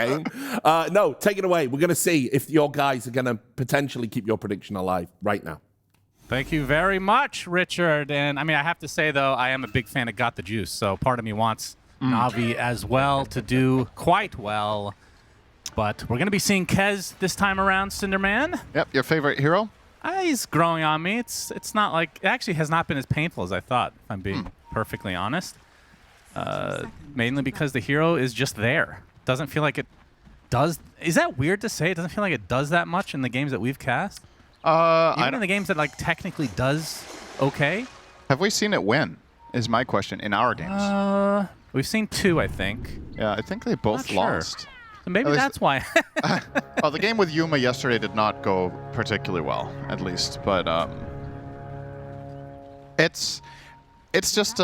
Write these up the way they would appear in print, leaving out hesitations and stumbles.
game. No, take it away. We're going to see if your guys are going to potentially keep your prediction alive right now. Thank you very much, Richard. And I mean, I have to say, though, I am a big fan of Got the Juice. So part of me wants Navi as well to do quite well. But we're going to be seeing Kez this time around, Cinderman. Yep, your favorite hero? He's growing on me. It's not like... It actually has not been as painful as I thought, if I'm being perfectly honest. Mainly because the hero is just there. Doesn't feel like it does... Is that weird to say? It doesn't feel like it does that much in the games that we've cast? Even in the games that like technically does okay? Have we seen it win, is my question, in our games? We've seen 2, I think. Yeah, I think they both lost. Sure. So maybe that's why. Well, the game with Yuma yesterday did not go particularly well, at least. But it's just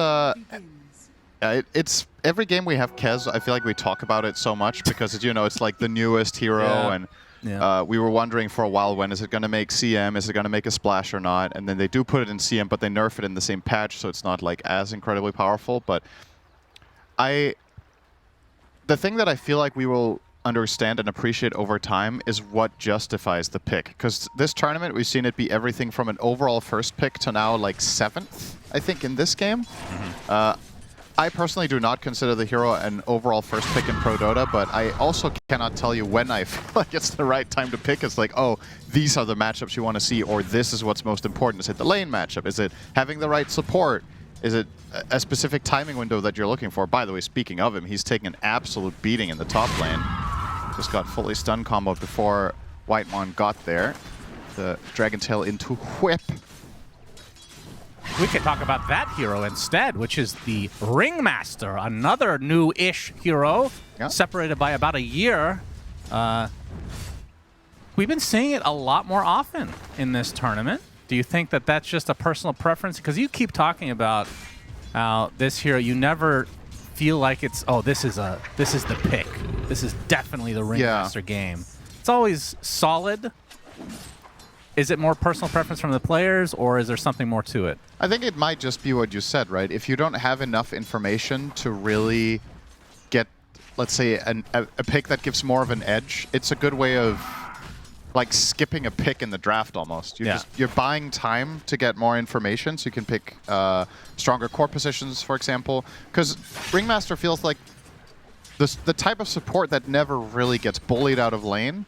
it's every game we have Kez. I feel like we talk about it so much because it's like the newest hero, and we were wondering for a while, when is it going to make CM? Is it going to make a splash or not? And then they do put it in CM, but they nerf it in the same patch, so it's not like as incredibly powerful. But the thing that I feel like we will understand and appreciate over time is what justifies the pick. Because this tournament, we've seen it be everything from an overall first pick to now like 7th, I think, in this game. I personally do not consider the hero an overall first pick in Pro Dota, but I also cannot tell you when I feel like it's the right time to pick. It's like, oh, these are the matchups you want to see, or this is what's most important. Is it the lane matchup? Is it having the right support? Is it a specific timing window that you're looking for? By the way, speaking of him, he's taking an absolute beating in the top lane. Just got fully stun comboed before Whitemon got there. The Dragon Tail into Whip. We could talk about that hero instead, which is the Ringmaster, another new-ish hero, separated by about a year. We've been seeing it a lot more often in this tournament. Do you think that that's just a personal preference? Because you keep talking about how this hero, you never feel like it's, oh, this is the pick. This is definitely the Ringmaster game. It's always solid. Is it more personal preference from the players, or is there something more to it? I think it might just be what you said, right? If you don't have enough information to really get, let's say, a pick that gives more of an edge, it's a good way of like skipping a pick in the draft almost. You're buying time to get more information so you can pick stronger core positions, for example. Because Ringmaster feels like the type of support that never really gets bullied out of lane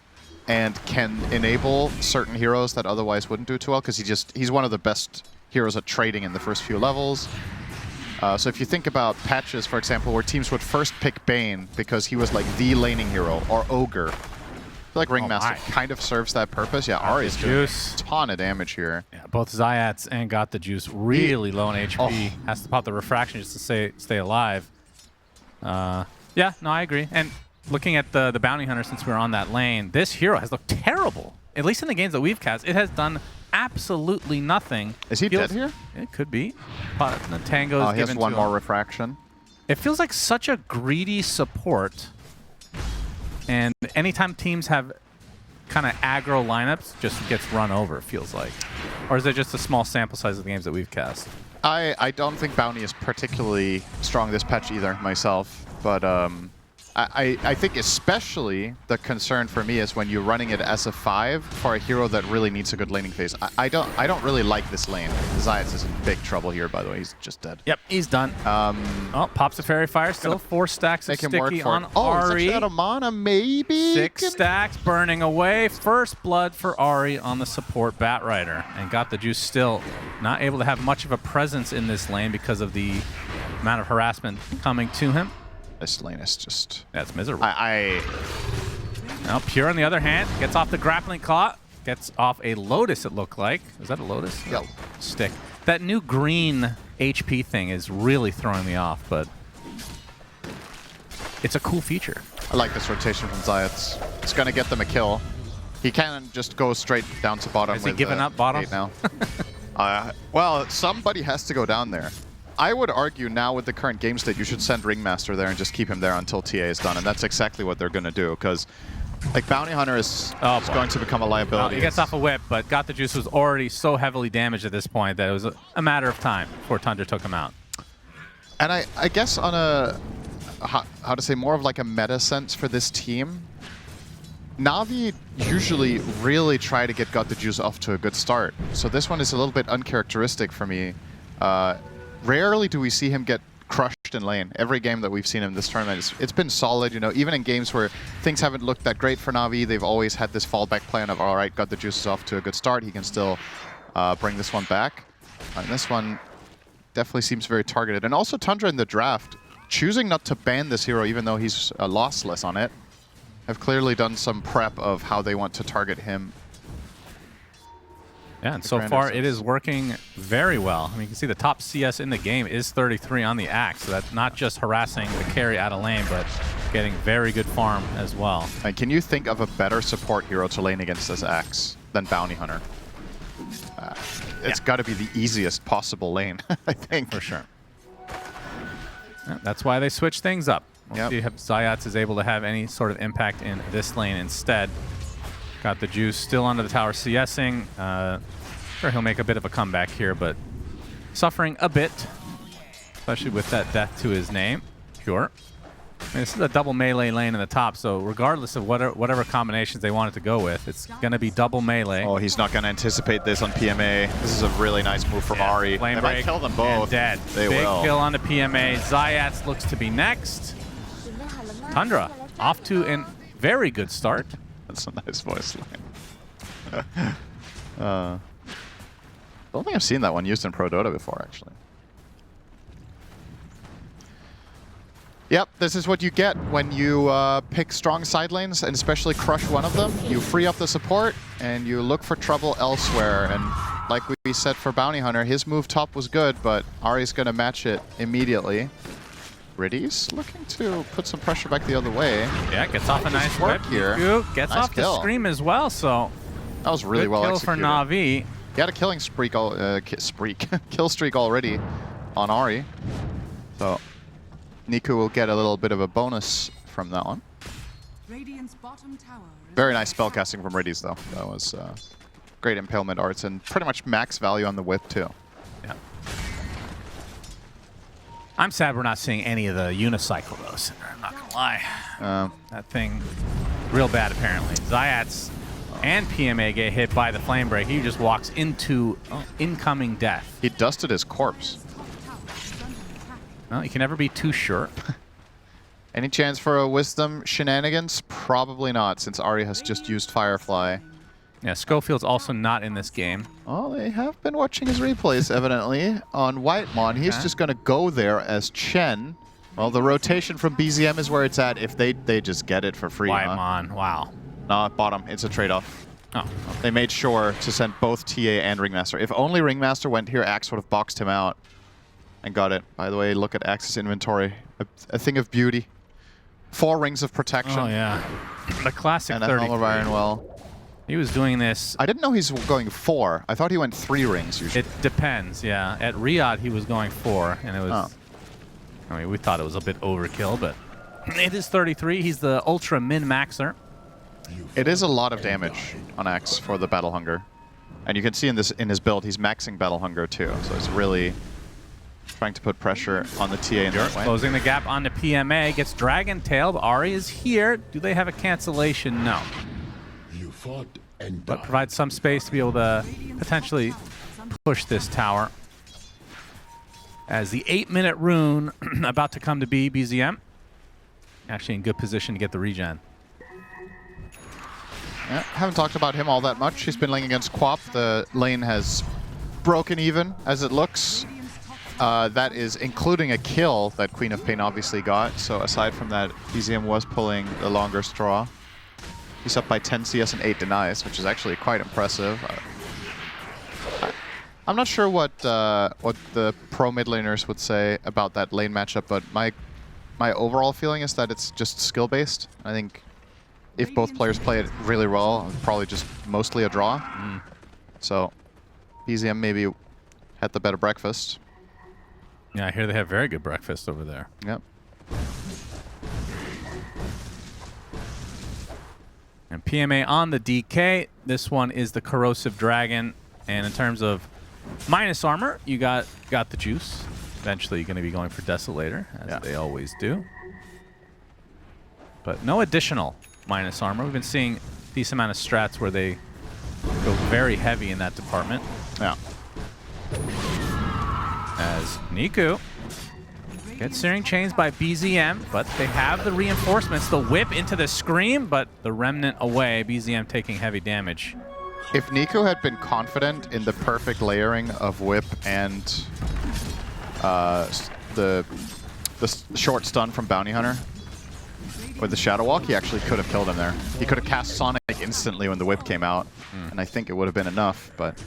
and can enable certain heroes that otherwise wouldn't do too well, because he's one of the best heroes at trading in the first few levels. So if you think about patches, for example, where teams would first pick Bane because he was like the laning hero, or Ogre, I feel like Ringmaster kind of serves that purpose. Yeah, Ahri's doing a ton of damage here. Yeah, both Zayats and Got the Juice really low on HP. Has to pop the refraction just to stay alive. Yeah, no, I agree. And looking at the Bounty Hunter, since we're on that lane, this hero has looked terrible. At least in the games that we've cast, it has done absolutely nothing. Is he dead here? It could be. But the Tango's he has one more refraction. It feels like such a greedy support. And anytime teams have kind of aggro lineups, just gets run over, it feels like. Or is it just a small sample size of the games that we've cast? I don't think Bounty is particularly strong this patch either, myself. But I think especially the concern for me is when you're running it as a 5 for a hero that really needs a good laning phase. I don't really like this lane. Zayats is in big trouble here, by the way. He's just dead. Yep, he's done. Oh, pops a Fairy Fire. Still 4 stacks of sticky on Ahri. He's out of mana, maybe? 6 stacks burning away. First blood for Ahri on the support Batrider. And Got the Juice still not able to have much of a presence in this lane because of the amount of harassment coming to him. This lane is just... That's miserable. Now, Pure, on the other hand, gets off the grappling claw. Gets off a Lotus, it looked like. Is that a Lotus? Yep. Stick. That new green HP thing is really throwing me off, but it's a cool feature. I like this rotation from Zayats. It's going to get them a kill. He can't just go straight down to bottom. Is he giving up bottom? Now. Well, somebody has to go down there. I would argue now with the current game state, you should send Ringmaster there and just keep him there until TA is done, and that's exactly what they're going to do, because like Bounty Hunter is going to become a liability. He gets off a whip, but Got the Juice was already so heavily damaged at this point that it was a matter of time before Tundra took him out. And I guess on a how to say, more of like a meta sense for this team. Navi usually really try to get Got the Juice off to a good start. So this one is a little bit uncharacteristic for me. Rarely do we see him get crushed in lane. Every game that we've seen him this tournament, it's been solid. You know, even in games where things haven't looked that great for Navi, they've always had this fallback plan of, all right, Got the Juice is off to a good start. He can still bring this one back. And this one definitely seems very targeted. And also Tundra in the draft, choosing not to ban this hero even though he's lossless on it, have clearly done some prep of how they want to target him. Yeah, and so far it is working very well. I mean, you can see the top CS in the game is 33 on the Axe, so that's not just harassing the carry out of lane, but getting very good farm as well. And can you think of a better support hero to lane against this Axe than Bounty Hunter? It's got to be the easiest possible lane, I think. For sure. Yeah, that's why they switch things up. We'll see if Zayats is able to have any sort of impact in this lane instead. Got the Juice still under the tower CSing. Sure, he'll make a bit of a comeback here, but suffering a bit, especially with that death to his name. Pure. I mean, this is a double melee lane in the top, so regardless of whatever combinations they wanted to go with, it's going to be double melee. Oh, he's not going to anticipate this on PMA. This is a really nice move from Ari. Flame they break might kill them both. Dead. They Big will. kill on the PMA. Zayats looks to be next. Tundra off to a very good start. That's a nice voice line. I don't think I've seen that one used in Pro Dota before, actually. Yep, this is what you get when you pick strong side lanes, and especially crush one of them. You free up the support, and you look for trouble elsewhere. And like we said for Bounty Hunter, his move top was good, but Ari's going to match it immediately. Riddy's looking to put some pressure back the other way. Yeah, gets off a nice work whip here. Gets Nice off kill. the scream as well, so That was really good well kill executed. for Navi. He had a killing streak, kill streak already on Ari. So Niku will get a little bit of a bonus from that one. Very nice spellcasting from Riddy's though. That was great impalement arts and pretty much max value on the whip too. Yeah. I'm sad we're not seeing any of the unicycle though. I'm not gonna lie. That thing, real bad apparently. Zayats and PMA get hit by the flame break. He just walks into incoming death. He dusted his corpse. Well, you can never be too sure. Any chance for a wisdom shenanigans? Probably not, since Ari has just used Firefly. Yeah, Schofield's also not in this game. Oh, they have been watching his replays, evidently, on Whitemon. He's just going to go there as Chen. Well, the rotation from BZM is where it's at if they just get it for free. Whitemon, wow. No, bottom. It's a trade-off. Oh. They made sure to send both TA and Ringmaster. If only Ringmaster went here, Axe would have boxed him out and got it. By the way, look at Axe's inventory. A thing of beauty. 4 rings of protection. Oh, yeah. The classic and a Helm of Iron Well. He was doing this. I didn't know he's going 4. I thought he went 3 rings usually. It depends, yeah. At Riyadh, he was going 4, and it was. I mean, we thought it was a bit overkill, but it is 33. He's the ultra min-maxer. It is a lot of damage on Axe for the Battle Hunger, and you can see in his build he's maxing Battle Hunger too. So it's really trying to put pressure on the TA in that way. Closing the gap on the PMA, gets Dragon Tailed. Ari is here. Do they have a cancellation? No. But provides some space to be able to potentially push this tower. As the 8-minute rune about to come to be, BZM actually in good position to get the regen. Yeah, haven't talked about him all that much. He's been laning against Quap. The lane has broken even, as it looks. That is including a kill that Queen of Pain obviously got. So aside from that, BZM was pulling the longer straw. He's up by 10 CS and 8 denies, which is actually quite impressive. I'm not sure what the pro mid laners would say about that lane matchup, but my overall feeling is that it's just skill based. I think if both players play it really well, it's probably just mostly a draw. So BZM maybe had the better breakfast. Yeah, I hear they have very good breakfast over there. Yep. And PMA on the DK. This one is the Corrosive Dragon. And in terms of minus armor, you got the juice. Eventually, you're going to be going for Desolator, as they always do. but no additional minus armor. We've been seeing a decent amount of strats where they go very heavy in that department. Yeah. As Niku gets Searing Chains by BZM, but they have the reinforcements. The whip into the Scream, but the Remnant away. BZM taking heavy damage. If Niku had been confident in the perfect layering of whip and the short stun from Bounty Hunter with the Shadow Walk, he actually could have killed him there. He could have cast Sonic instantly when the whip came out, and I think it would have been enough, but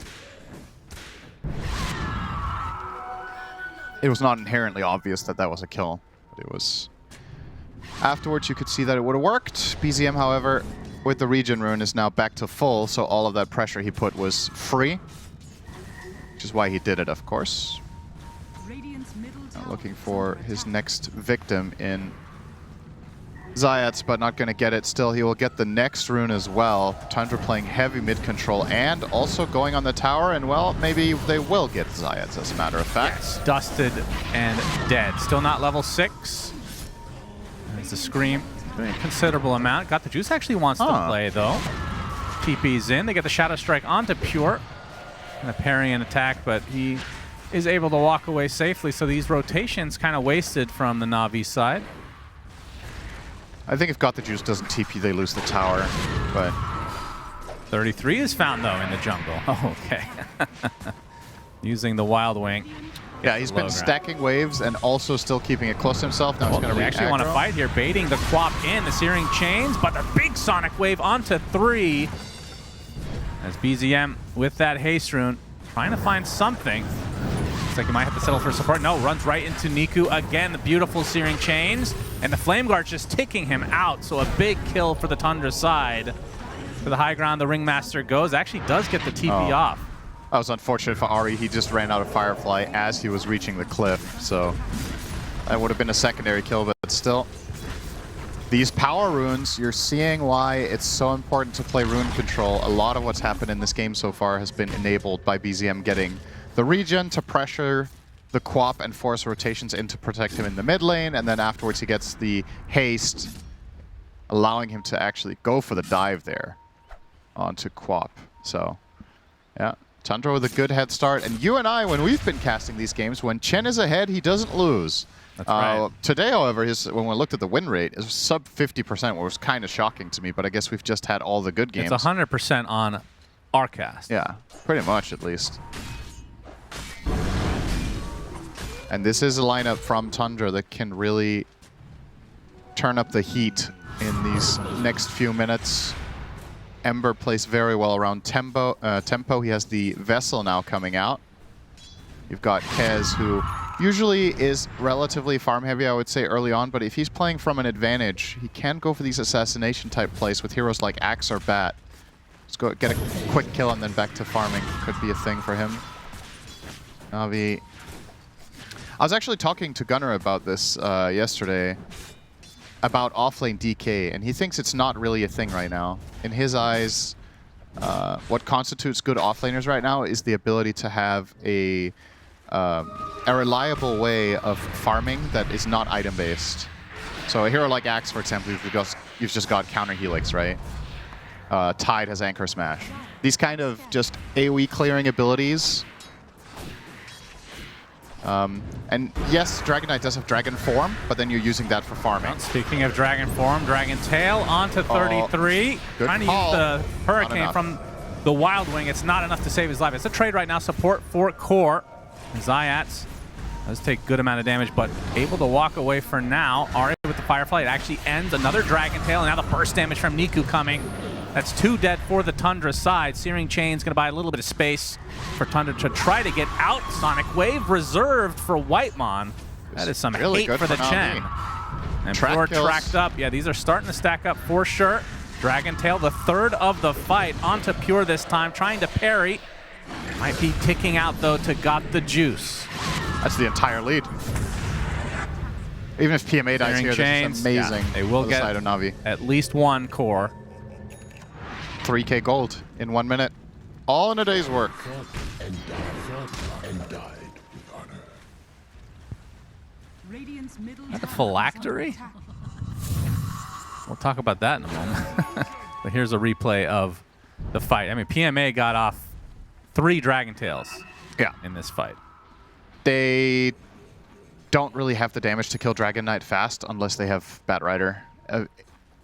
it was not inherently obvious that that was a kill. But it was... Afterwards, you could see that it would have worked. BZM, however, with the regen rune, is now back to full, so all of that pressure he put was free, which is why he did it, of course. Now looking for his next victim in Zayats, but not going to get it. Still, he will get the next rune as well. Tundra playing heavy mid-control and also going on the tower, and well, maybe they will get Zayats, as a matter of fact. Yes, dusted and dead. Still not level 6. There's the Scream. Doing a considerable amount. Got the juice. Actually wants to play, though. TP's in. They get the Shadow Strike onto Pure. And a parry and attack, but he is able to walk away safely. So these rotations kind of wasted from the Navi side. I think if Got the Juice doesn't TP, they lose the tower, but... 33 is found, though, in the jungle. Oh, okay. Using the Wild Wing. Yeah, he's been stacking waves and also still keeping it close to himself. Now he's going to They actually want to fight here, baiting the Quap in, the Searing Chains, but the big Sonic Wave onto 3. As BZM with that haste rune, trying to find something. Looks like he might have to settle for support. No, runs right into Niku again. The beautiful Searing Chains. And the Flame Guard's just ticking him out. So a big kill for the Tundra side. For the high ground, the Ringmaster goes. Actually does get the TP off. That was unfortunate for Ari. He just ran out of Firefly as he was reaching the cliff. So that would have been a secondary kill, but still. These power runes, you're seeing why it's so important to play rune control. A lot of what's happened in this game so far has been enabled by BZM getting the regen to pressure the Quap and force rotations in to protect him in the mid lane, and then afterwards he gets the haste, allowing him to actually go for the dive there onto Quap. So, yeah, Tundra with a good head start. And you and I, when we've been casting these games, when Chen is ahead, he doesn't lose. That's right. Today, however, when we looked at the win rate, it was sub 50%, which was kind of shocking to me, but I guess we've just had all the good games. It's 100% on our cast. Yeah, pretty much at least. And this is a lineup from Tundra that can really turn up the heat in these next few minutes. Ember plays very well around tempo. He has the Vessel now coming out. You've got Kez, who usually is relatively farm heavy, I would say, early on, but if he's playing from an advantage, he can go for these assassination type plays with heroes like Axe or Bat. Let's go get a quick kill and then back to farming. Could be a thing for him. Navi. I was actually talking to Gunnar about this yesterday, about offlane DK, and he thinks it's not really a thing right now. In his eyes, what constitutes good offlaners right now is the ability to have a reliable way of farming that is not item-based. So a hero like Axe, for example, you've just got counter helix, right? Tide has Anchor Smash. These kind of just AoE clearing abilities. And yes, Dragon Knight does have Dragon Form, but then you're using that for farming. Speaking of Dragon Form, Dragon Tail onto 33. Trying to use the Hurricane from the Wild Wing. It's not enough to save his life. It's a trade right now. Support for Core. Zayats does take good amount of damage, but able to walk away for now. Ari with the Firefly. It actually ends. Another Dragon Tail, and now the burst damage from Niku coming. That's 2 dead for the Tundra side. Searing Chain's going to buy a little bit of space for Tundra to try to get out. Sonic Wave reserved for Whitemon. That is some really hate for the Chen. And Pure tracked up. Yeah, these are starting to stack up for sure. Dragon Tail, the third of the fight, onto Pure this time, trying to parry. Might be ticking out, though, to Got the Juice. That's the entire lead. Even if PMA dies here, this is amazing. Yeah, they will get side of Navi. At least one Core. 3K gold in 1 minute. All in a day's work. A phylactery? We'll talk about that in a moment. But here's a replay of the fight. I mean, PMA got off 3 Dragon Tails in this fight. They don't really have the damage to kill Dragon Knight fast unless they have Bat Rider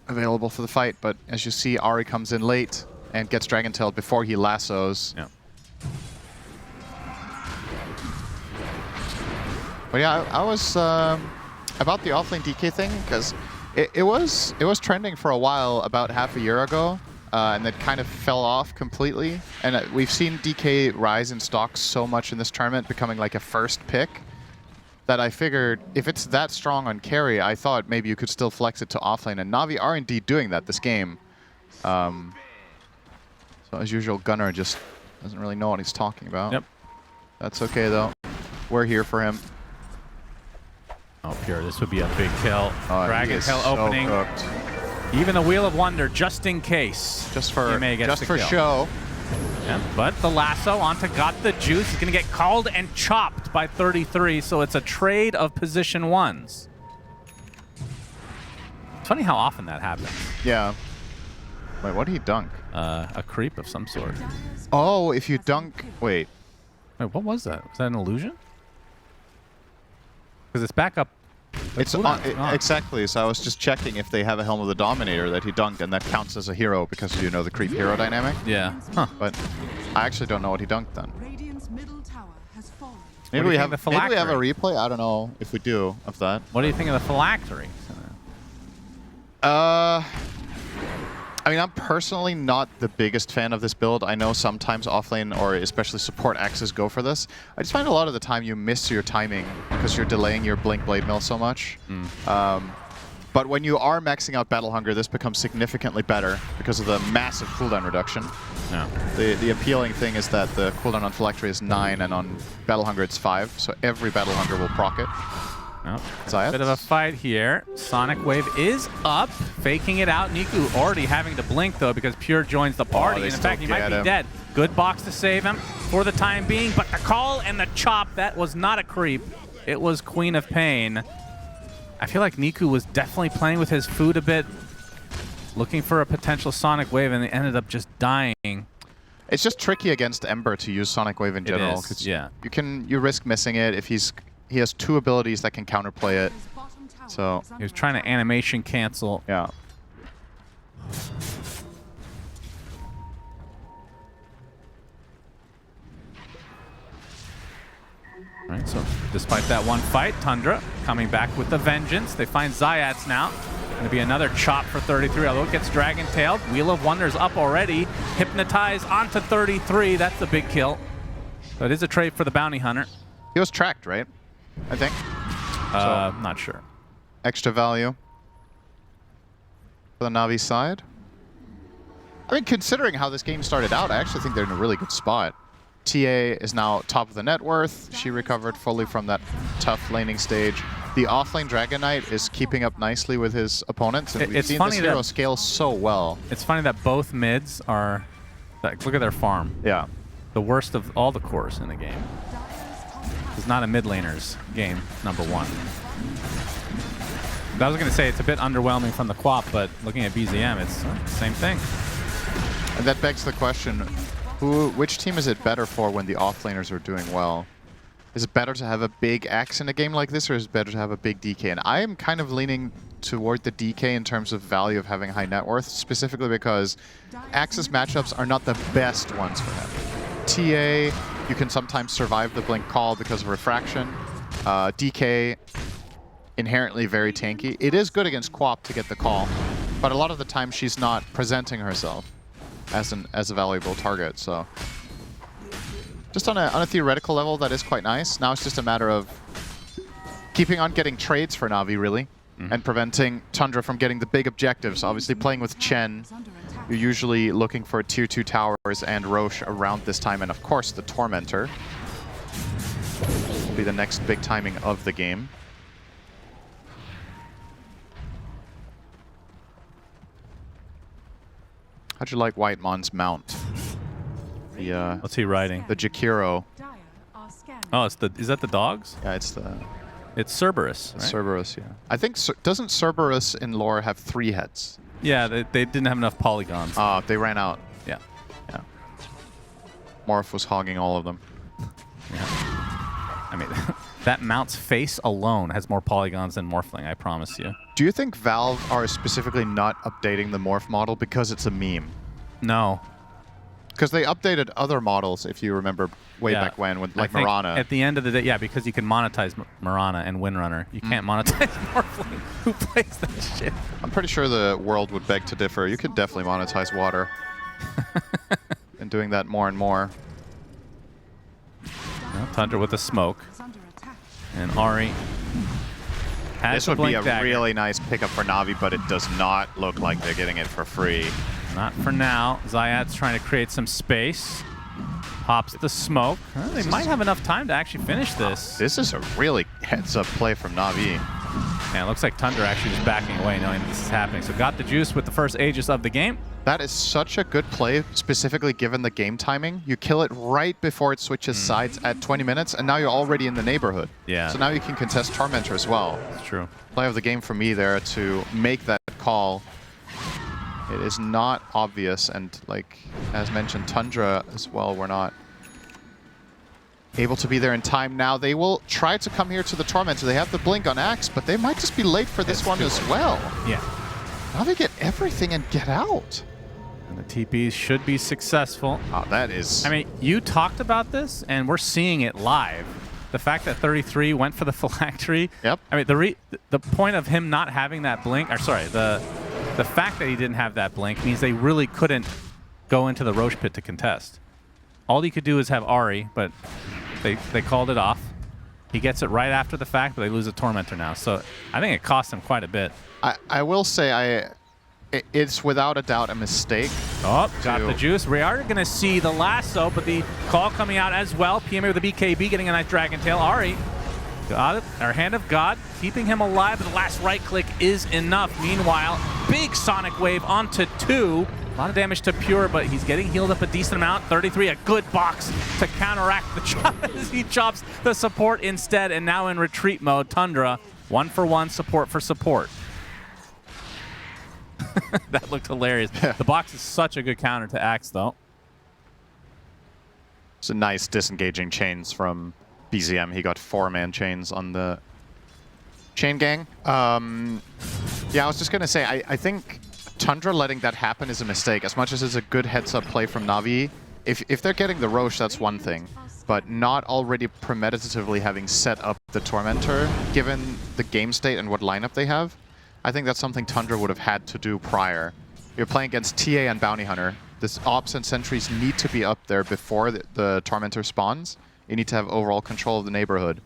available for the fight. But as you see, Ari comes in late and gets Dragon Tailed before he lassos. Yeah. But yeah, I was about the offlane DK thing because it was trending for a while about half a year ago, and it kind of fell off completely. And we've seen DK rise in stocks so much in this tournament, becoming like a first pick, that I figured if it's that strong on carry, I thought maybe you could still flex it to offlane. And Navi are indeed doing that this game. So as usual, Gunnar just doesn't really know what he's talking about. Yep. That's okay though. We're here for him. Oh, Pure, this would be a big kill. Dragon Tail so opening. Cooked. Even the Wheel of Wonder, just in case. Just for show. Yeah, but the lasso onto Got the Juice. He's going to get called and chopped by 33, so it's a trade of position 1s. It's funny how often that happens. Yeah. Wait, what did he dunk? A creep of some sort. Oh, if you dunk... Wait. Wait, what was that? Was that an illusion? Because it's back up. It's on. Exactly. So I was just checking if they have a Helm of the Dominator that he dunked, and that counts as a hero because you know the creep hero dynamic. Yeah. Huh. But I actually don't know what he dunked then. Middle tower has fallen. Maybe we have a replay. I don't know if we do of that. What do you think of the phylactery? I mean, I'm personally not the biggest fan of this build. I know sometimes offlane or especially support axes go for this. I just find a lot of the time you miss your timing because you're delaying your Blink Blade Mill so much. But when you are maxing out Battle Hunger, this becomes significantly better because of the massive cooldown reduction. Yeah. The appealing thing is that the cooldown on Phylactery is 9 and on Battle Hunger it's 5, so every Battle Hunger will proc it. Oh, bit of a fight here. Sonic Wave is up, faking it out. Niku already having to blink, though, because Pure joins the party. And in fact, he might be dead. Good box to save him for the time being, but the call and the chop, that was not a creep. It was Queen of Pain. I feel like Niku was definitely playing with his food a bit, looking for a potential Sonic Wave, and they ended up just dying. It's just tricky against Ember to use Sonic Wave in general. It is, yeah. You risk missing it if he has 2 abilities that can counterplay it. So he was trying to animation cancel. Yeah. All right, so despite that one fight, Tundra coming back with the vengeance. They find Zayats now. Going to be another chop for 33, although it gets Dragon Tailed. Wheel of Wonders up already. Hypnotize onto 33. That's a big kill. So it is a trade for the Bounty Hunter. He was tracked, right? I think. Not sure. Extra value for the Navi side. I mean, considering how this game started out, I actually think they're in a really good spot. TA is now top of the net worth. She recovered fully from that tough laning stage. The offlane Dragon Knight is keeping up nicely with his opponents. And we've seen this hero scale so well. It's funny that both mids are... Look at their farm. Yeah. The worst of all the cores in the game. It's not a mid laner's game, number 1. I was going to say it's a bit underwhelming from the Quap, but looking at BZM, it's the same thing. And that begs the question, which team is it better for when the offlaners are doing well? Is it better to have a big axe in a game like this, or is it better to have a big DK? And I am kind of leaning toward the DK in terms of value of having high net worth, specifically because Axe's matchups are not the best ones for him. TA, you can sometimes survive the blink call because of refraction. DK, inherently very tanky. It is good against Quap to get the call, but a lot of the time she's not presenting herself as a valuable target. So just on a theoretical level, that is quite nice. Now it's just a matter of keeping on getting trades for Navi, really, and preventing Tundra from getting the big objectives. Obviously, playing with Chen, you're usually looking for tier 2 towers and Roche around this time, and of course the Tormentor will be the next big timing of the game. How'd you like Whitemon's mount? What's he riding? The Jakiro. Oh, is that the dogs? Yeah, it's the It's Cerberus, right? Cerberus, yeah. I think, doesn't Cerberus in lore have 3 heads? Yeah, they didn't have enough polygons. They ran out. Yeah. Yeah. Morph was hogging all of them. Yeah. I mean, that mount's face alone has more polygons than Morphling, I promise you. Do you think Valve are specifically not updating the Morph model because it's a meme? No. Because they updated other models, if you remember, way back when, with like Mirana. At the end of the day, yeah, because you can monetize Mirana and Windrunner. You can't monetize Morphling. Who plays that shit? I'm pretty sure the world would beg to differ. You could definitely monetize water. And doing that more and more. Well, Tundra with the smoke. Is under attack. And Ari has This the would be blink a dagger. really nice pickup for Navi, but it does not look like they're getting it for free. Not for now. Zayat's trying to create some space. Pops the smoke. Well, they might have enough time to actually finish this. This is a really heads-up play from Navi. And it looks like Tundra actually was backing away knowing this is happening. So got the juice with the first Aegis of the game. That is such a good play, specifically given the game timing. You kill it right before it switches sides at 20 minutes, and now you're already in the neighborhood. Yeah. So now you can contest Tormentor as well. It's true. Play of the game for me there to make that call. It is not obvious, and like as mentioned, Tundra as well, we're not able to be there in time now. They will try to come here to the Tormentor. They have the blink on Axe, but they might just be late for this one as well. Yeah. Now they get everything and get out. And the TPs should be successful. Oh, that is... I mean, you talked about this, and we're seeing it live. The fact that 33 went for the phylactery. Yep. I mean, the point of him not having that blink, or sorry, the fact that he didn't have that blink means they really couldn't go into the Roche pit to contest. All he could do is have Ari, but they called it off. He gets it right after the fact, but they lose a Tormentor now. So I think it cost him quite a bit. I will say it's without a doubt a mistake. Oh, got the juice. We are going to see the lasso, but the call coming out as well. PMA with the BKB getting a nice Dragon Tail. Ari got it. Our Hand of God keeping him alive, but the last right click is enough. Meanwhile, big Sonic Wave onto 2. A lot of damage to Pure, but he's getting healed up a decent amount. 33, a good box to counteract the chop as he chops the support instead, and now in retreat mode. Tundra, 1-for-1 support for support. That looked hilarious. The box is such a good counter to Axe, though. It's a nice disengaging chains from BZM. He got 4-man chains on the chain gang. Yeah, I was just going to say, I think Tundra letting that happen is a mistake. As much as it's a good heads-up play from Navi, if they're getting the Roche, that's one thing. But not already premeditatively having set up the Tormentor, given the game state and what lineup they have, I think that's something Tundra would have had to do prior. You're playing against TA and Bounty Hunter. This Ops and Sentries need to be up there before the Tormentor spawns. You need to have overall control of the neighborhood.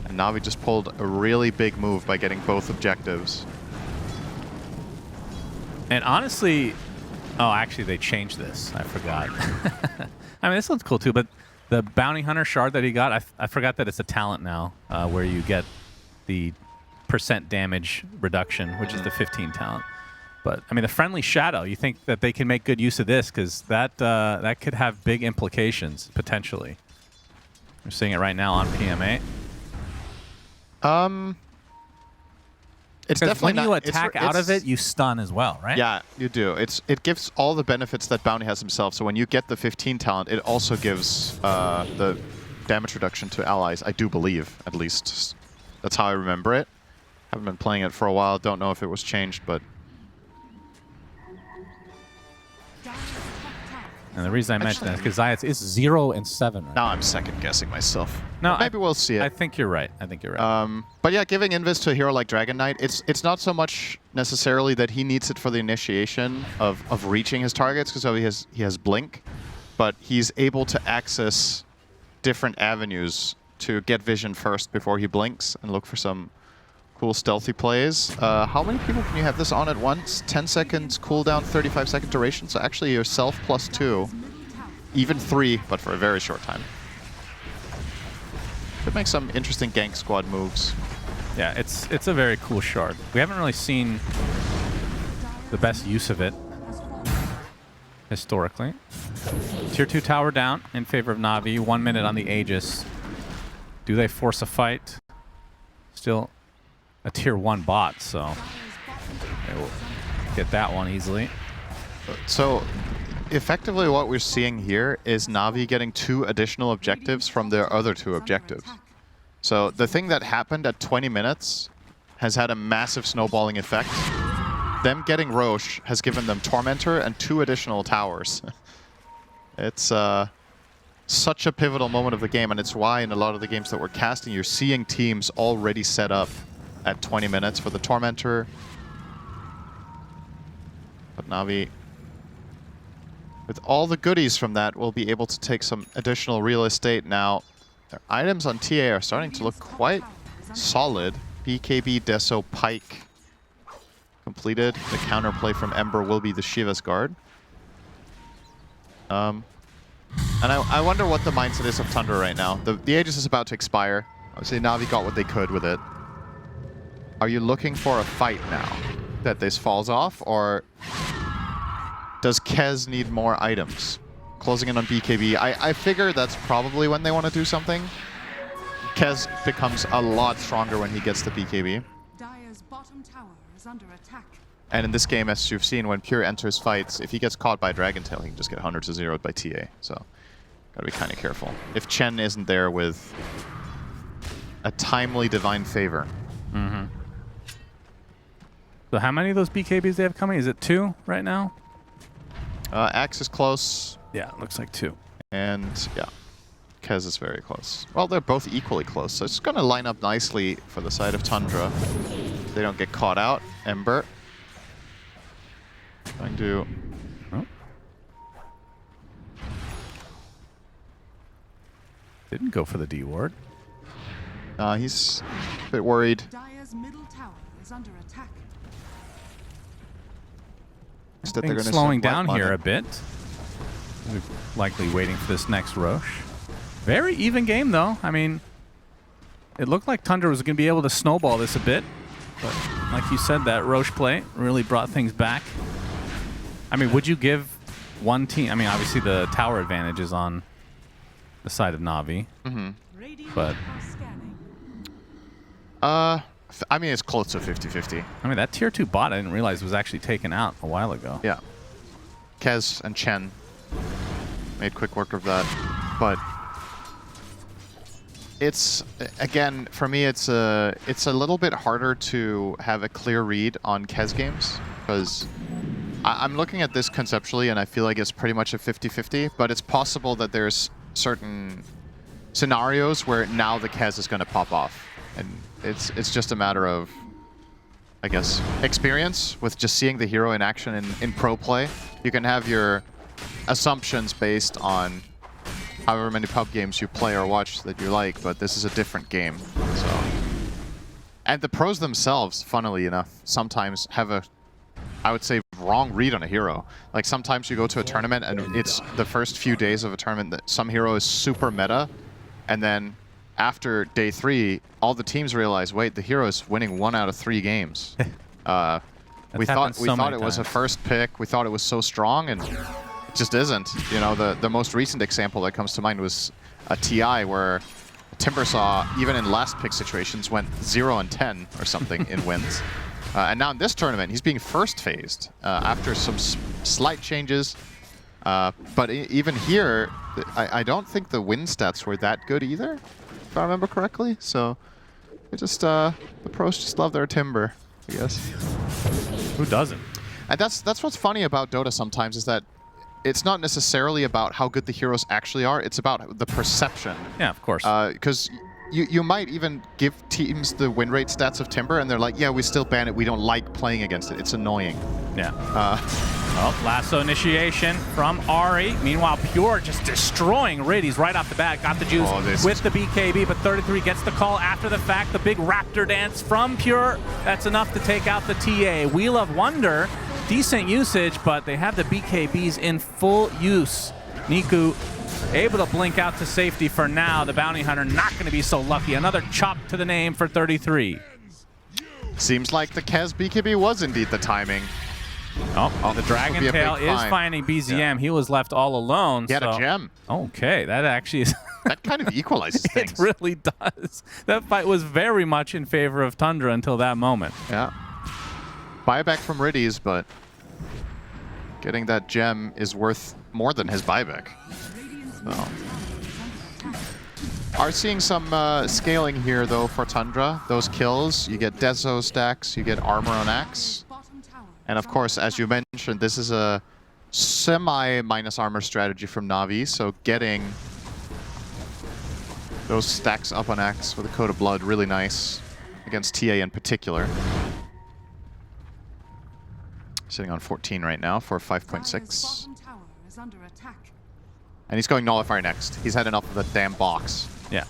And Navi just pulled a really big move by getting both objectives. And honestly, oh, actually, they changed this. I forgot. I mean, this looks cool too, but the Bounty Hunter shard that he got, I forgot that it's a talent now, where you get the % damage reduction, which is the 15 talent. But I mean, the Friendly Shadow, you think that they can make good use of this, because that could have big implications, potentially. We're seeing it right now on PMA. It's definitely when you not, attack out of it, you stun as well, right? Yeah, you do. It gives all the benefits that Bounty has himself. So when you get the 15 talent, it also gives the damage reduction to allies, I do believe, at least. That's how I remember it. Haven't been playing it for a while. Don't know if it was changed, but... And the reason I mention that is because Zayat's is 0 and 7 right now I'm second-guessing myself. No, but maybe we'll see it. I think you're right. I think you're right. But yeah, giving Invis to a hero like Dragon Knight, it's not so much necessarily that he needs it for the initiation of reaching his targets, because he has Blink, but he's able to access different avenues to get vision first before he blinks and look for some cool stealthy plays. How many people can you have this on at once? 10 seconds cooldown, 35-second duration. So actually yourself +2, even 3, but for a very short time. Could make some interesting gank squad moves. Yeah, it's a very cool shard. We haven't really seen the best use of it historically. Tier 2 tower down in favor of Navi. 1 minute on the Aegis. Do they force a fight? Still a tier 1 bot, so they will get that one easily. So effectively what we're seeing here is Navi getting 2 additional objectives from their other 2 objectives. So the thing that happened at 20 minutes has had a massive snowballing effect. Them getting Roche has given them Tormentor and 2 additional towers. It's such a pivotal moment of the game, and it's why in a lot of the games that we're casting, you're seeing teams already set up at 20 minutes for the Tormentor. But Navi, with all the goodies from that, will be able to take some additional real estate now. Their items on TA are starting to look quite solid. BKB, Deso, Pike completed. The counterplay from Ember will be the Shiva's Guard. And I wonder what the mindset is of Tundra right now. The Aegis is about to expire. Obviously, Navi got what they could with it. Are you looking for a fight now that this falls off, or does Kez need more items? Closing in on BKB. I figure that's probably when they want to do something. Kez becomes a lot stronger when he gets the BKB. Dire's bottom tower is under attack. And in this game, as you've seen, when Pure enters fights, if he gets caught by Dragon Tail, he can just get 100 to 0'd by TA. So, gotta be kind of careful. If Chen isn't there with a timely Divine Favor. Mm-hmm. So how many of those BKBs do they have coming? Is it 2 right now? Axe is close. Yeah, it looks like 2. And, yeah, Kez is very close. Well, they're both equally close, so it's going to line up nicely for the side of Tundra. They don't get caught out. Ember. Going to... Oh. Didn't go for the D ward. He's a bit worried. Dire's middle tower is under attack. That they're gonna Slowing down money. here a bit. We're likely waiting for this next Roche. Very even game, though. I mean, it looked like Tundra was going to be able to snowball this a bit. But like you said, that Roche play really brought things back. I mean, would you give one team... I mean, obviously the tower advantage is on the side of Navi. Mm-hmm. But... I mean, it's close to 50-50. I mean, that tier 2 bot I didn't realize was actually taken out a while ago. Yeah. Kez and Chen made quick work of that. But it's, again, for me, it's a little bit harder to have a clear read on Kez games, because I'm looking at this conceptually and I feel like it's pretty much a 50-50, but it's possible that there's certain scenarios where now the Kez is going to pop off. And it's just a matter of, I guess, experience with just seeing the hero in action in pro play. You can have your assumptions based on however many pub games you play or watch that you like, but this is a different game. So, and the pros themselves, funnily enough, sometimes have a, I would say, wrong read on a hero. Like sometimes you go to a tournament and it's the first few days of a tournament that some hero is super meta, and then after day 3, all the teams realize, wait, the hero is winning 1 out of 3 games. we thought it was a first pick. We thought it was so strong, and it just isn't. You know, the most recent example that comes to mind was a TI where Timbersaw, even in last pick situations, went 0 and 10 or something in wins. And now in this tournament, he's being first phased after some slight changes. But even here, I don't think the win stats were that good either, if I remember correctly. So it just the pros just love their Timber, I guess. Who doesn't? And that's what's funny about Dota sometimes, is that it's not necessarily about how good the heroes actually are. It's about the perception. Yeah, of course. Because you might even give teams the win rate stats of Timber, and they're like, yeah, we still ban it. We don't like playing against it. It's annoying. Yeah. Oh, lasso initiation from Ari. Meanwhile, Pure just destroying Riddies right off the bat. Got the juice with the BKB, but 33 gets the call after the fact. The big Raptor dance from Pure. That's enough to take out the TA. Wheel of Wonder, decent usage, but they have the BKBs in full use. Niku able to blink out to safety for now. The Bounty Hunter not going to be so lucky. Another chop to the name for 33. Seems like the Kez BKB was indeed the timing. Oh, the Dragon be a Tail big is find. finding BZM. Yeah. He was left all alone. He had a gem. Okay, that actually is... That kind of equalizes It things. really does. That fight was very much in favor of Tundra until that moment. Yeah. Buyback from Riddies, but getting that gem is worth more than his buyback. So. Are seeing some scaling here, though, for Tundra. Those kills, you get Deso stacks, you get armor on Axe. And of course, as you mentioned, this is a semi-minus armor strategy from Navi, so getting those stacks up on Axe with a Code of Blood, really nice against TA in particular. Sitting on 14 right now for 5.6. And he's going Nullifier next. He's had enough of the damn box. Yeah.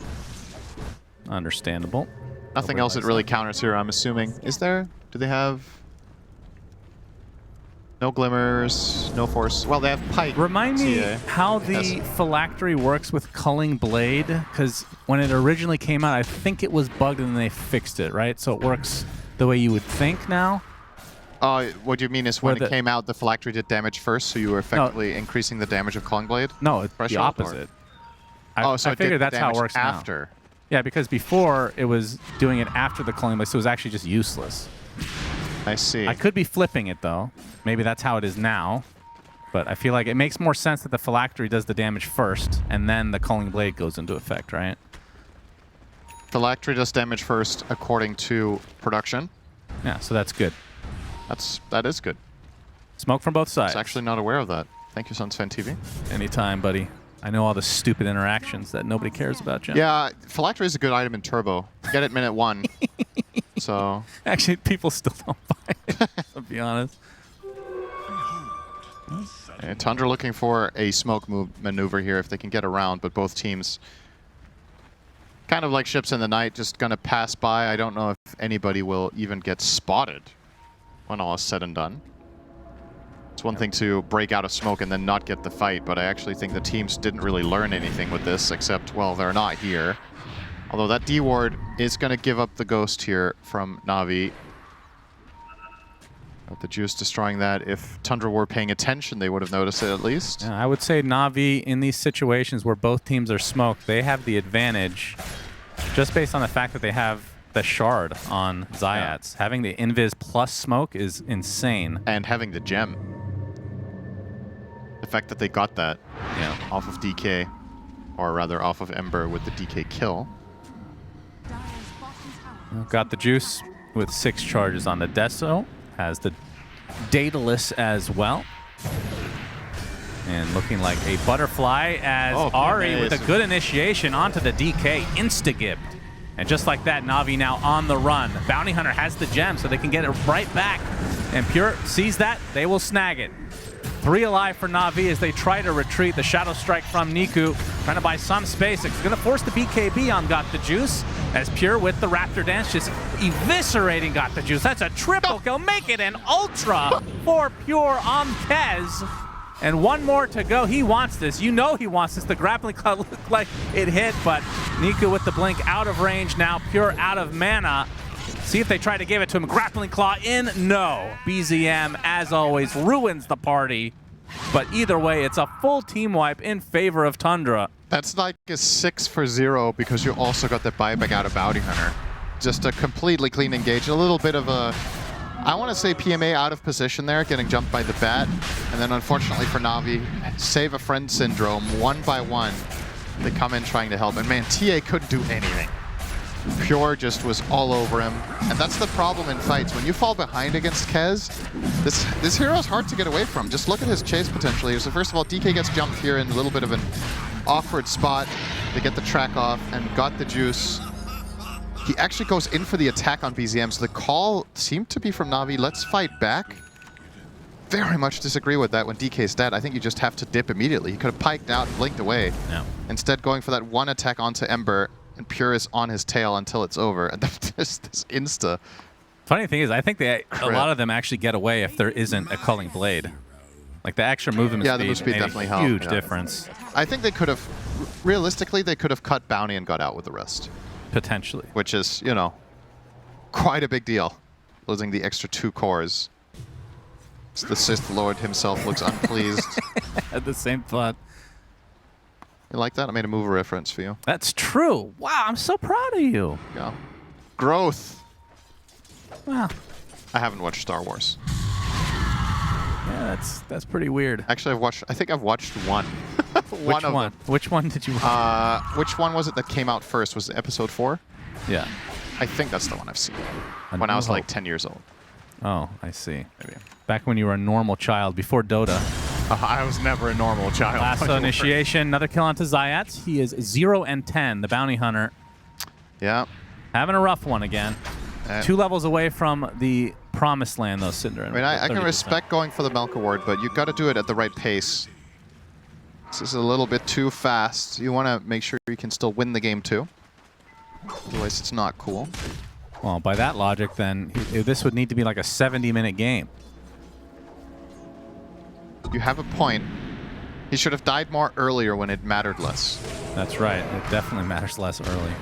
Understandable. Nothing else that really counters here, I'm assuming. Is there? Do they have... No Glimmers, no Force. Well, they have Pike. Remind me TA. how the Phylactery works with Culling Blade, because when it originally came out, I think it was bugged and then they fixed it, right? So it works the way you would think now? What you mean is when it came out, the Phylactery did damage first, so you were effectively increasing the damage of Culling Blade? No, it's the opposite. So I figured that's how it works after. now. Yeah, because before it was doing it after the Culling Blade, so it was actually just useless. I see. I could be flipping it, though. Maybe that's how it is now. But I feel like it makes more sense that the Phylactery does the damage first, and then the Culling Blade goes into effect, right? Phylactery does damage first according to production. Yeah, so that's good. That is good. Smoke from both sides. I was actually not aware of that. Thank you, Sunsfan TV. Anytime, buddy. I know all the stupid interactions that nobody cares about, Jim. Yeah, Phylactery is a good item in Turbo. Get it minute 1. So actually, people still don't buy it, to be honest. And Tundra looking for a smoke maneuver here if they can get around, but both teams kind of like ships in the night, just going to pass by. I don't know if anybody will even get spotted when all is said and done. It's one thing to break out of smoke and then not get the fight, but I actually think the teams didn't really learn anything with this, except, well, they're not here. Although that D-Ward is going to give up the Ghost here from Navi. With the Juice destroying that. If Tundra were paying attention, they would have noticed it at least. Yeah, I would say Navi, in these situations where both teams are smoked, they have the advantage just based on the fact that they have the Shard on Zayats. Yeah. Having the Invis plus smoke is insane. And having the gem. The fact that they got that off of DK, or rather off of Ember with the DK kill. Got the Juice with 6 charges on the Deso. Has the Daedalus as well. And looking like a butterfly as Ari with a good initiation onto the DK. Insta-gibbed. And just like that, Navi now on the run. Bounty Hunter has the gem, so they can get it right back. And Pure sees that. They will snag it. 3 alive for Navi as they try to retreat. The Shadow Strike from Niku, trying to buy some space. It's going to force the BKB on Got the Juice, as Pure with the Raptor Dance just eviscerating Got the Juice. That's a triple kill. Make it an ultra for Pure on Kez. And one more to go. He wants this. You know he wants this. The grappling claw looked like it hit, but Niku with the blink out of range now. Pure out of mana. See if they try to give it to him. Grappling claw in. No. BZM, as always, ruins the party. But either way, it's a full team wipe in favor of Tundra. That's like a 6 for 0 because you also got the buyback out of Bounty Hunter. Just a completely clean engage. A little bit of a, I want to say PMA out of position there, getting jumped by the bat. And then unfortunately for Navi, save a friend syndrome, 1 by 1. They come in trying to help. And man, TA couldn't do anything. Pure just was all over him. And that's the problem in fights. When you fall behind against Kez, this hero is hard to get away from. Just look at his chase potentially. So first of all, DK gets jumped here in a little bit of an awkward spot. They get the track off and Got the Juice. He actually goes in for the attack on BZM. So the call seemed to be from Navi, let's fight back. Very much disagree with that when DK's dead. I think you just have to dip immediately. He could have piked out and blinked away. No. Instead going for that one attack onto Ember. And Pure is on his tail until it's over. And this insta. Funny thing is, I think a lot of them actually get away if there isn't a Culling Blade. Like the extra movement the move speed made definitely a helped. Huge difference. I think they could have, realistically, they could have cut Bounty and got out with the rest. Potentially. Which is, you know, quite a big deal. Losing the extra 2 cores. The Sith Lord himself looks unpleased. Had the same thought. You like that? I made a movie reference for you. That's true. Wow, I'm so proud of you. Yeah. Growth. Wow. I haven't watched Star Wars. Yeah, that's pretty weird. Actually, I think I've watched one. Which one? Which one did you watch? Which one was it that came out first? Was it episode 4? Yeah. I think that's the one I've seen. When New I was like Hope. 10 years old. Oh, I see. Maybe. Back when you were a normal child, before Dota. I was never a normal child. Lasso initiation, another kill onto Zayat. He is 0 and 10, the bounty hunter. Yeah. Having a rough one again. 2 levels away from the promised land, though, Cinder. I mean, I can respect going for the Milk Award, but you got to do it at the right pace. This is a little bit too fast. You want to make sure you can still win the game, too. Otherwise, it's not cool. Well, by that logic, then, this would need to be like a 70-minute game. You have a point. He should have died more earlier when it mattered less. That's right. It definitely matters less early.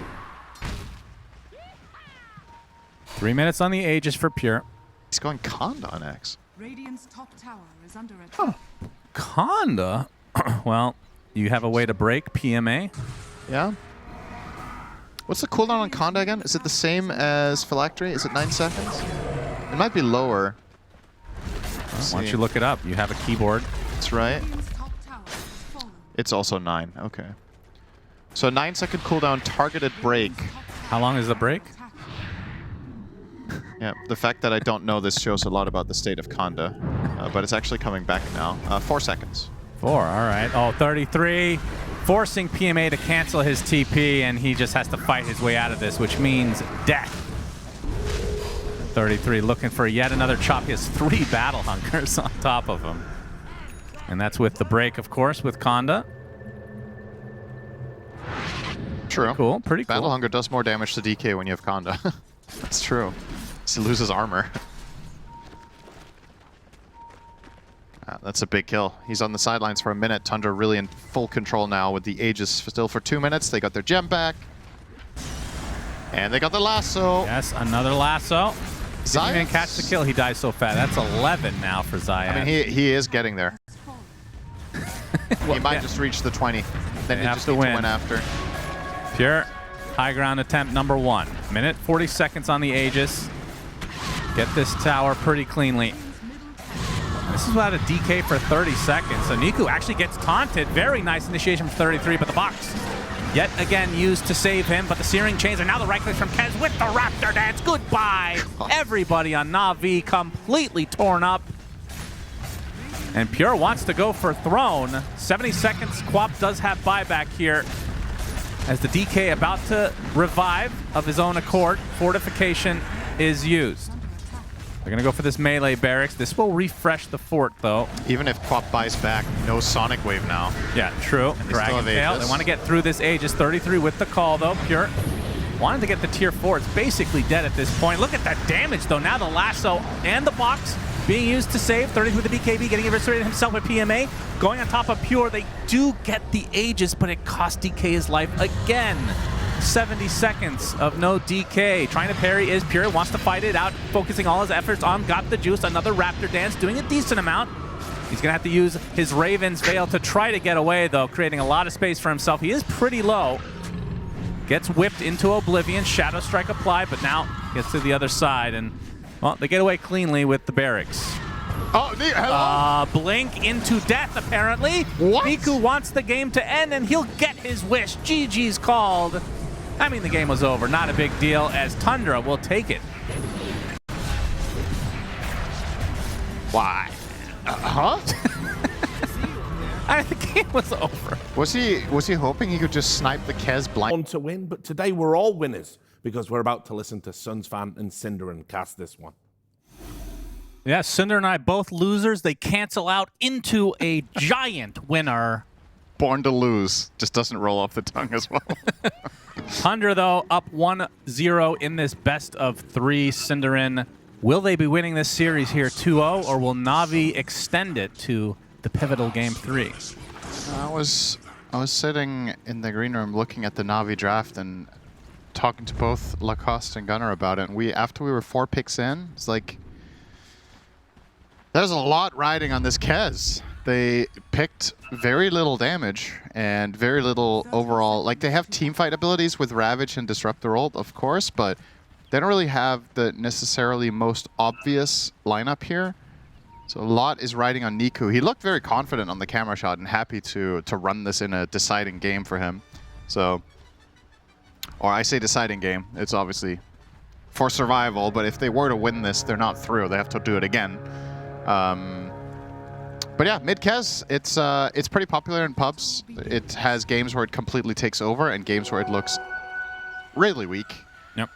3 minutes on the Aegis for Pure. He's going Conda on X. Radiant's top tower is under attack. Conda? Well, you have a way to break PMA. Yeah. What's the cooldown on Conda again? Is it the same as Phylactery? Is it 9 seconds? It might be lower. Why don't you look it up? You have a keyboard. That's right. Radiant's top tower has fallen. It's also 9. Okay. So 9-second cooldown, targeted break. How long is the break? Attack. Yeah, the fact that I don't know this shows a lot about the state of Conda. But it's actually coming back now. 4 seconds. 4, all right. Oh, 33. Forcing PMA to cancel his TP, and he just has to fight his way out of this, which means death. 33 looking for yet another chop. He has 3 battle hunkers on top of him. And that's with the break, of course, with Conda. True. Cool, pretty cool. Battle Hunger does more damage to DK when you have Conda. That's true. He loses armor. That's a big kill. He's on the sidelines for a minute. Tundra really in full control now with the Aegis still for 2 minutes. They got their gem back. And they got the lasso. Yes, another lasso. Didn't even catch the kill. He dies so fast. That's 11 now for Zayat. I mean, he is getting there. Well, he might yeah. just reach the 20. Then They he have just to needs to win. win after. Pure high ground attempt number 1. Minute 40 seconds on the Aegis. Get this tower pretty cleanly. This is without a DK for 30 seconds. So Niku actually gets taunted. Very nice initiation from 33, but the box yet again used to save him. But the Searing Chains are now the right click from Kez with the Raptor Dance. Goodbye. Everybody on NAVI completely torn up. And Pure wants to go for Throne. 70 seconds. Quap does have buyback here. As the DK about to revive of his own accord, fortification is used. They're going to go for this melee barracks. This will refresh the fort, though. Even if Quap buys back, no Sonic Wave now. Yeah, true. still Dragon have Tail. Aegis. They want to get through this Aegis. 33 with the call, though. Pure wanted to get the tier 4. It's basically dead at this point. Look at that damage, though. Now the lasso and the box being used to save. 33 with the BKB, getting eviscerated himself with PMA. Going on top of Pure. They do get the Aegis, but it cost DK his life again. 70 seconds of no DK. Trying to parry is Pure. Wants to fight it out. Focusing all his efforts on Got the Juice. Another Raptor Dance. Doing a decent amount. He's going to have to use his Raven's Veil to try to get away, though. Creating a lot of space for himself. He is pretty low. Gets whipped into Oblivion. Shadow Strike applied, but now gets to the other side. And, well, they get away cleanly with the barracks. Oh, hello? Blink into death, apparently. What? Miku wants the game to end, and he'll get his wish. GG's called. I mean, the game was over. Not a big deal, as Tundra will take it. Why? Huh? I mean, the game was over. Was he hoping he could just snipe the Kez blind? Want to win, but today we're all winners because we're about to listen to Suns fan and Cinder and cast this one. Yeah, Cinder and I both losers. They cancel out into a giant winner. Born to lose. Just doesn't roll off the tongue as well. Tundra, though, up 1-0 in this best of 3. Cinderin, will they be winning this series here 2-0, or will Navi extend it to the pivotal game 3? I was sitting in the green room looking at the Navi draft and talking to both Lacoste and Gunnar about it. And after we were 4 picks in, it's like There's a lot riding on this Kez. They picked very little damage and very little overall. Like, they have teamfight abilities with Ravage and Disruptor ult, of course, but they don't really have the necessarily most obvious lineup here. So a lot is riding on Niku. He looked very confident on the camera shot and happy to run this in a deciding game for him. So, or I say deciding game. It's obviously for survival, but if they were to win this, they're not through. They have to do it again. But yeah, mid-Kez, it's pretty popular in pubs. It has games where it completely takes over and games where it looks really weak. Yep.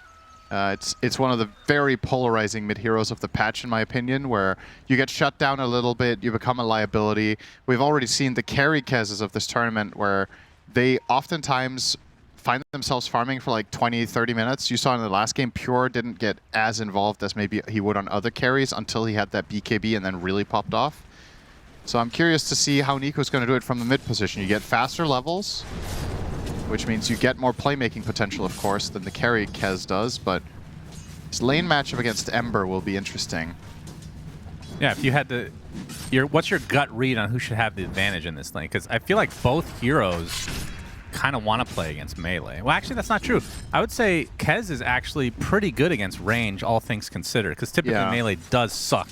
It's one of the very polarizing mid-heroes of the patch, in my opinion, where you get shut down a little bit, you become a liability. We've already seen the carry Kezes of this tournament where they oftentimes find themselves farming for like 20, 30 minutes. You saw in the last game, Pure didn't get as involved as maybe he would on other carries until he had that BKB and then really popped off. So I'm curious to see how Nico's going to do it from the mid position. You get faster levels, which means you get more playmaking potential, of course, than the carry Kez does, but his lane matchup against Ember will be interesting. Yeah, if you had to... what's your gut read on who should have the advantage in this lane? Because I feel like both heroes kind of want to play against melee. Well, actually, that's not true. I would say Kez is actually pretty good against range, all things considered, because typically melee does suck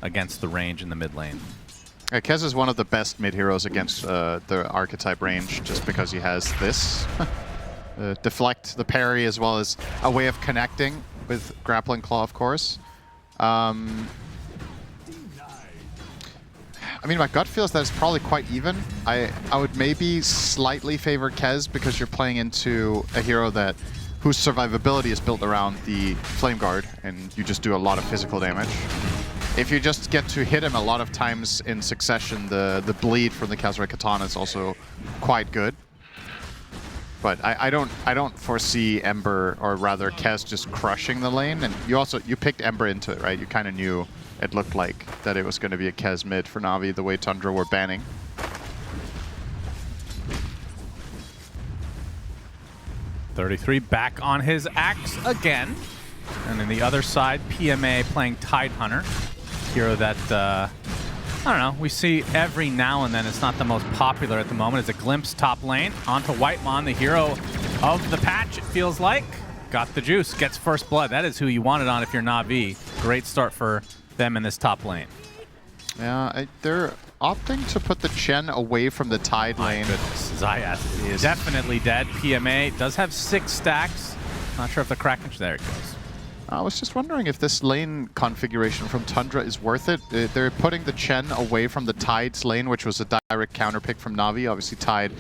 against the range in the mid lane. Yeah, Kez is one of the best mid-heroes against the archetype range, just because he has this. Deflect, the parry, as well as a way of connecting with Grappling Claw, of course. I mean, my gut feels that it's probably quite even. I would maybe slightly favor Kez because you're playing into a hero whose survivability is built around the Flame Guard, and you just do a lot of physical damage. If you just get to hit him a lot of times in succession, the bleed from the Kazure Katana is also quite good. But I don't foresee Ember, or rather Kez, just crushing the lane. And you picked Ember into it, right? You kind of knew it looked like that it was going to be a Kez mid for Navi, the way Tundra were banning. $33 back on his axe again. And then the other side, PMA playing Tidehunter. Hero that, I don't know, we see every now and then. It's not the most popular at the moment. It's a glimpse top lane. Onto Whitemon, the hero of the patch, it feels like. Got the juice, gets first blood. That is who you wanted on if you're Navi. Great start for them in this top lane. Yeah, they're opting to put the Chen away from the Tide lane. Zayat is definitely dead. PMA does have 6 stacks. Not sure if the Kraken... There it goes. I was just wondering if this lane configuration from Tundra is worth it. They're putting the Chen away from the Tide's lane, which was a direct counter pick from Navi. Obviously, Tide,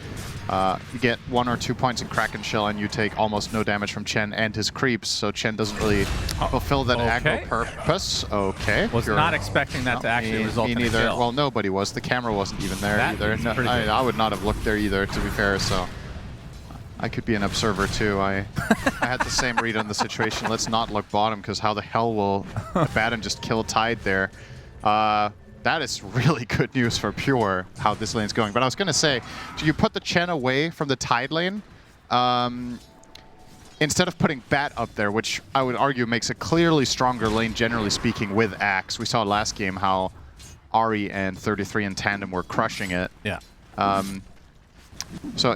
you get 1 or 2 points in Kraken Shell, and you take almost no damage from Chen and his creeps, so Chen doesn't really fulfill that aggro purpose. Okay. Was not expecting that to actually result in a kill. Well, nobody was. The camera wasn't even there either. No, I would not have looked there either, to be fair, so... I could be an observer too. I had the same read on the situation. Let's not look bottom, because how the hell will Abaddon just kill Tide there? That is really good news for Pure, how this lane's going. But I was going to say, do you put the Chen away from the Tide lane? Instead of putting Bat up there, which I would argue makes a clearly stronger lane, generally speaking, with Axe. We saw last game how Ahri and 33 in tandem were crushing it. Yeah. So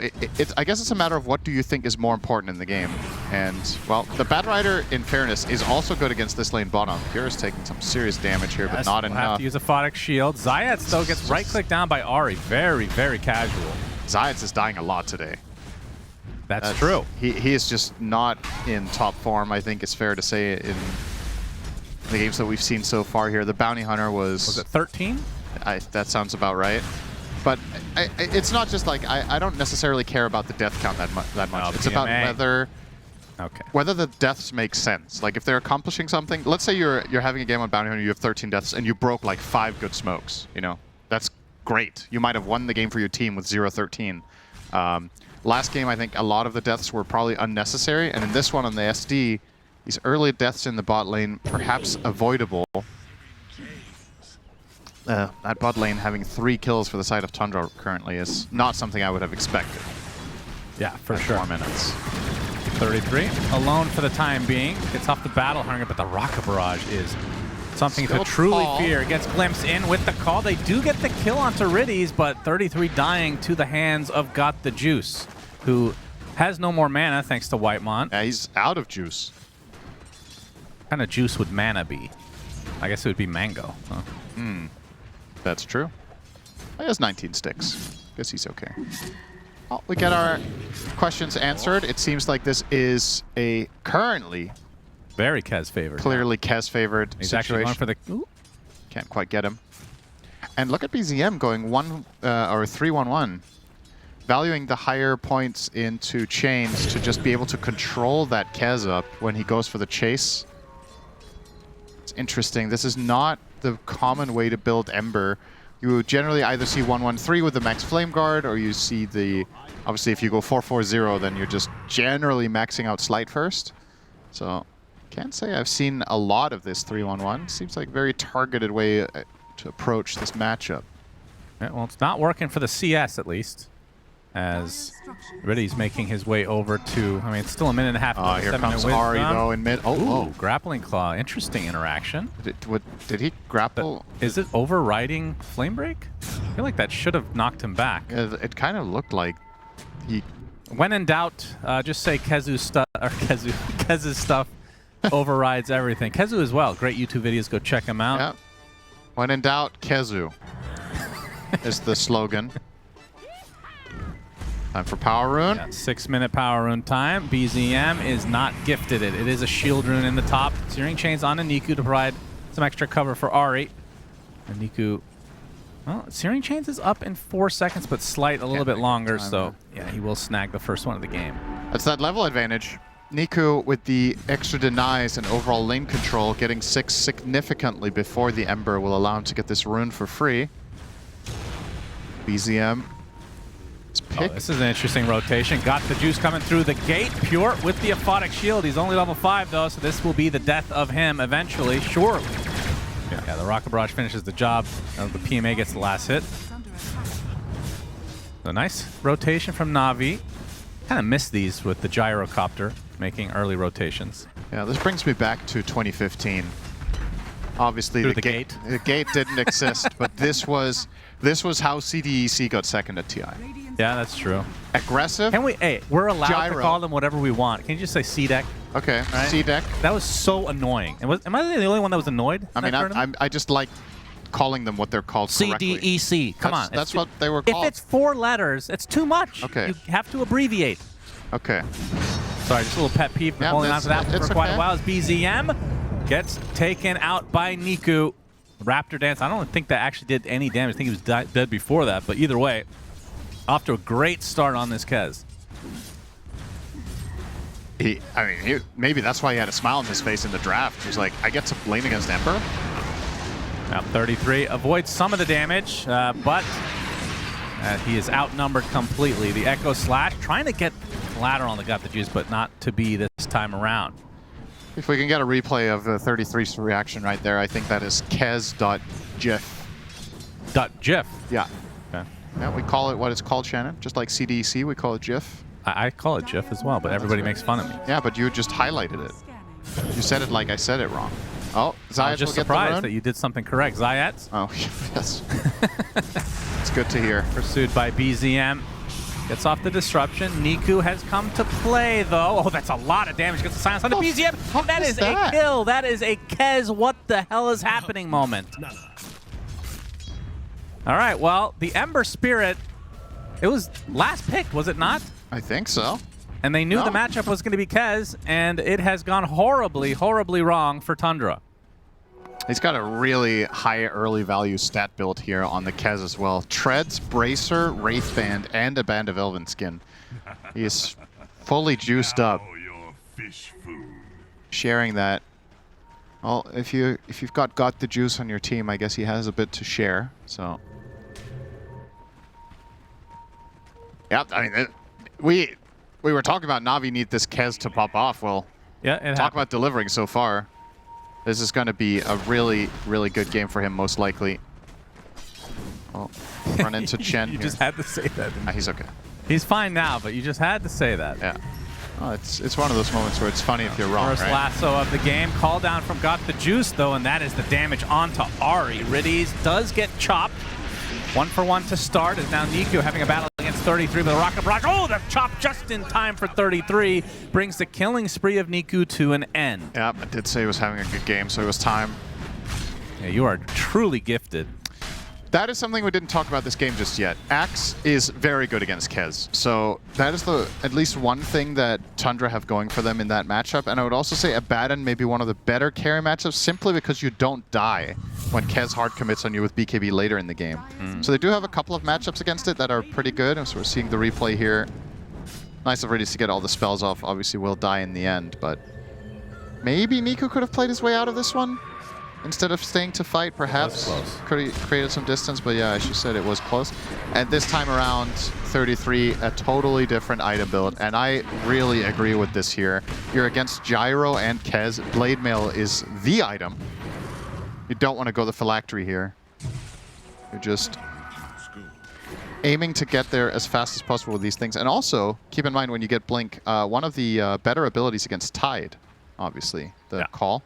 I guess it's a matter of what do you think is more important in the game. And, well, the Batrider, in fairness, is also good against this lane bottom. Pure is taking some serious damage here, but not enough. Have to use a Photic Shield. Zayat still gets right-clicked down by Ahri. Very, very casual. Zayat is dying a lot today. That's true. He is just not in top form, I think it's fair to say, in the games that we've seen so far here. The Bounty Hunter was... Was it 13? That sounds about right. But it's not just like, I don't necessarily care about the death count that much. It's about whether the deaths make sense. Like if they're accomplishing something, let's say you're having a game on Bounty Hunter, you have 13 deaths, and you broke like 5 good smokes. You know, that's great. You might have won the game for your team with 0-13. Last game, I think a lot of the deaths were probably unnecessary, and in this one on the SD, these early deaths in the bot lane, perhaps avoidable. That bot lane having 3 kills for the side of Tundra currently is not something I would have expected. Yeah, for sure. 4 minutes. 33, alone for the time being. Gets off the Battle Hunger, but the Rocket Barrage is Something Still to truly call. fear. Gets glimpsed in with the call. They do get the kill onto Riddies, but 33 dying to the hands of Got the Juice, who has no more mana thanks to Whitemont. Yeah, he's out of juice. What kind of juice would mana be? I guess it would be mango. Huh? That's true. He has 19 sticks. Guess he's okay. Well, we get our questions answered. It seems like this is a currently Very Kez favored. clearly Kez favored He's actually situation. going for the... Ooh. Can't quite get him. And look at BZM going 3-1-1, valuing the higher points into chains to just be able to control that Kez up when he goes for the chase. It's interesting. This is not the common way to build Ember. You generally either see 1-1-3 with the max flame guard, or you see the... Obviously, if you go 4-4-0, then you're just generally maxing out Slight first. So, can't say I've seen a lot of this 3-1-1. Seems like a very targeted way to approach this matchup. Yeah, well, it's not working for the CS, at least. As Riddy's making his way over to... I mean, it's still a minute and a half. Here comes Ari, though, in mid. Ooh, grappling claw. Interesting interaction. Did he grapple? Is it overriding Flame Break? I feel like that should have knocked him back. It kind of looked like he... When in doubt, just say Kezu's stuff, or Kezu's stuff overrides everything. Kezu as well. Great YouTube videos. Go check him out. Yep. When in doubt, Kezu is the slogan. Time for Power Rune. Yeah, 6-minute Power Rune time. BZM is not gifted it. It is a Shield Rune in the top. Searing Chains on Niku to provide some extra cover for Ari. And Niku... Well, Searing Chains is up in 4 seconds, but Slight a little bit longer, so yeah, he will snag the first one of the game. That's that level advantage. Niku with the extra denies and overall lane control, getting 6 significantly before the Ember will allow him to get this rune for free. BZM. Oh, this is an interesting rotation. Got the Juice coming through the gate. Pure with the Aphotic Shield. He's only level 5, though, so this will be the death of him eventually, surely. Yeah, the Rocket Barrage finishes the job. The PMA gets the last hit. So nice rotation from Navi. Kind of missed these with the Gyrocopter making early rotations. Yeah, this brings me back to 2015. Obviously, the gate didn't exist, but this was how CDEC got second at TI. Yeah, that's true. Aggressive. Can we? Hey, we're allowed Gyro. to call them whatever we want. Can you just say C-Deck? Okay, Right? C-Deck. That was so annoying. And am I the only one that was annoyed? I mean, I just like calling them what they're called correctly. CDEC. Come on. That's what they were called. If it's 4 letters, it's too much. Okay. You have to abbreviate. Okay. Sorry, just a little pet peeve. Been Yeah, holding on to that it's for quite okay. a while as BZM gets taken out by Niku. Raptor Dance. I don't think that actually did any damage. I think he was dead before that. But either way, off to a great start on this Kez. Maybe that's why he had a smile on his face in the draft. He was like, I get to lane against Ember? Now 33 avoids some of the damage, but he is outnumbered completely. The Echo Slash trying to get collateral on the Got the Juice, but not to be this time around. If we can get a replay of the 33's reaction right there, I think that is Kez.gif. .gif. Yeah. Okay. Yeah, we call it what it's called, Shannon. Just like CDEC, we call it GIF. I call it GIF as well, but everybody makes fun of me. Yeah, but you just highlighted it. You said it like I said it wrong. Oh, Zayat I was just will get the surprised rune. that you did something correct. Zayat, Oh, yes. It's good to hear. pursued by BZM. Gets off the disruption. Niku has come to play, though. Oh, that's a lot of damage. Gets the silence on the BZM. That is a kill. That is a Kez. What the hell is happening moment. All right, well, the Ember Spirit, it was last picked, was it not? I think so. And they knew the matchup was going to be Kez, and it has gone horribly, horribly wrong for Tundra. He's got a really high early value stat build here on the Kez as well. Treads, Bracer, Wraith Band, and a Band of Elven Skin. He is fully juiced up. Sharing that. Well, if you've got the juice on your team, I guess he has a bit to share. So, yeah, I mean, we were talking about Navi need this Kez to pop off. Well, Yeah, talk about delivering so far. This is going to be a really, really good game for him, most likely. Oh, run into Chen You here. just had to say that. He's okay. He's fine now, but you just had to say that. Yeah. Oh, it's one of those moments where it's funny if you're wrong, First right? lasso of the game. Call down from Got the Juice, though, and that is the damage onto Ari. Riddies does get chopped. 1-for-1 to start, is now Niku having a battle against 33 with a rocket barrage. Oh, the chop just in time for 33 brings the killing spree of Niku to an end. Yeah, I did say he was having a good game, so it was time. Yeah, you are truly gifted. That is something we didn't talk about this game just yet. Axe is very good against Kez, so that is at least one thing that Tundra have going for them in that matchup. And I would also say Abaddon may be one of the better carry matchups simply because you don't die when Kez hard commits on you with BKB later in the game. So they do have a couple of matchups against it that are pretty good, and so we're seeing the replay here. Nice of Riddies to get all the spells off. Obviously will die in the end, but maybe Niku could have played his way out of this one. Instead of staying to fight, perhaps could have created some distance, but yeah, as you said, it was close. And this time around, 33, a totally different item build, and I really agree with this here. You're against Gyro and Kez. Blade Mail is the item. You don't want to go the phylactery here. You're just aiming to get there as fast as possible with these things. And also, keep in mind when you get Blink, one of the better abilities against Tide, obviously, the call.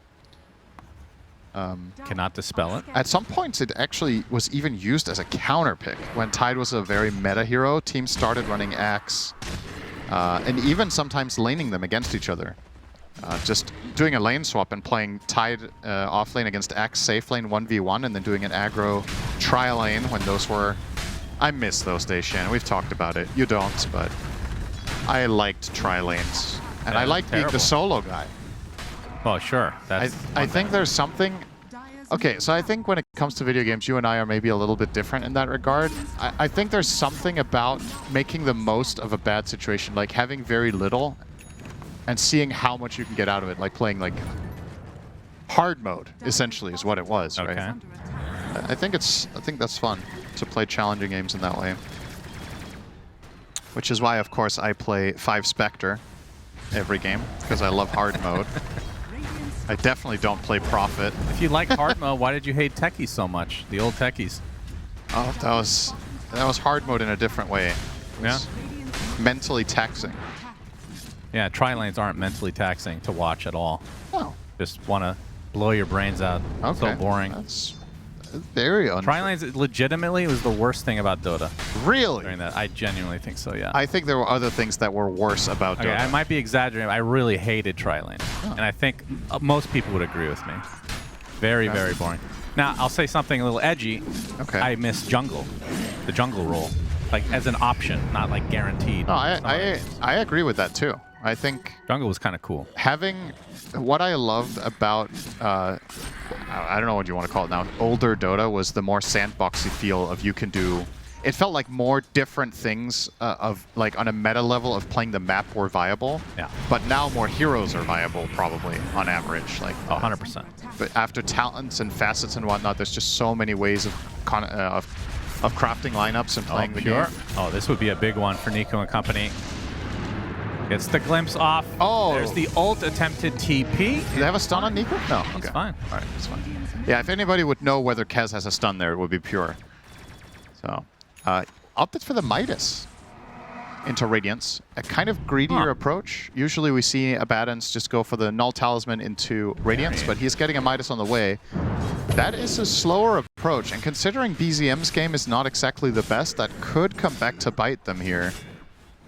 Cannot dispel it. At some points, it actually was even used as a counter pick. When Tide was a very meta hero, teams started running Axe, and even sometimes laning them against each other. Just doing a lane swap and playing Tide off lane against Axe safe lane 1v1, and then doing an aggro tri lane when those were... I miss those days, Shannon. We've talked about it. You don't, but I liked tri lanes. And I liked being the solo guy. Oh, sure. I think there's something... Okay, so I think when it comes to video games, you and I are maybe a little bit different in that regard. I think there's something about making the most of a bad situation, like having very little and seeing how much you can get out of it, like playing like hard mode, essentially, is what it was, right? I think that's fun to play challenging games in that way. Which is why, of course, I play 5 Spectre every game, because I love hard mode. I definitely don't play Prophet. If you like hard mode, why did you hate techies so much? The old techies. Oh, that was hard mode in a different way. Yeah. Mentally taxing. Yeah, tri lanes aren't mentally taxing to watch at all. Oh. Just want to blow your brains out. Okay. So boring. That's very unfair. Tri lanes legitimately was the worst thing about Dota. Really? During that, I genuinely think so. Yeah. I think there were other things that were worse about Dota. I might be exaggerating, but I really hated tri lane, and I think most people would agree with me. Very, very boring. Now I'll say something a little edgy. Okay. I miss jungle, the jungle role, like as an option, not like guaranteed. No, I agree with that too. I think jungle was kind of cool. Having what I loved about I don't know what you want to call it now, older Dota was the more sandboxy feel of you can do. It felt like more different things of like on a meta level of playing the map were viable. Yeah. But now more heroes are viable probably on average. Like 100%. But after talents and facets and whatnot, there's just so many ways of crafting lineups and playing the game. Oh, this would be a big one for Nico and company. Gets the glimpse off. Oh. There's the ult attempted TP. Do they have a stun on Nico? No. It's Okay. fine. All right, it's fine. Yeah, if anybody would know whether Kez has a stun there, it would be Pure. So, opted for the Midas into Radiance. A kind of greedier approach. Usually we see Abaddons just go for the Null Talisman into Radiance, but he's getting a Midas on the way. That is a slower approach, and considering BZM's game is not exactly the best, that could come back to bite them here.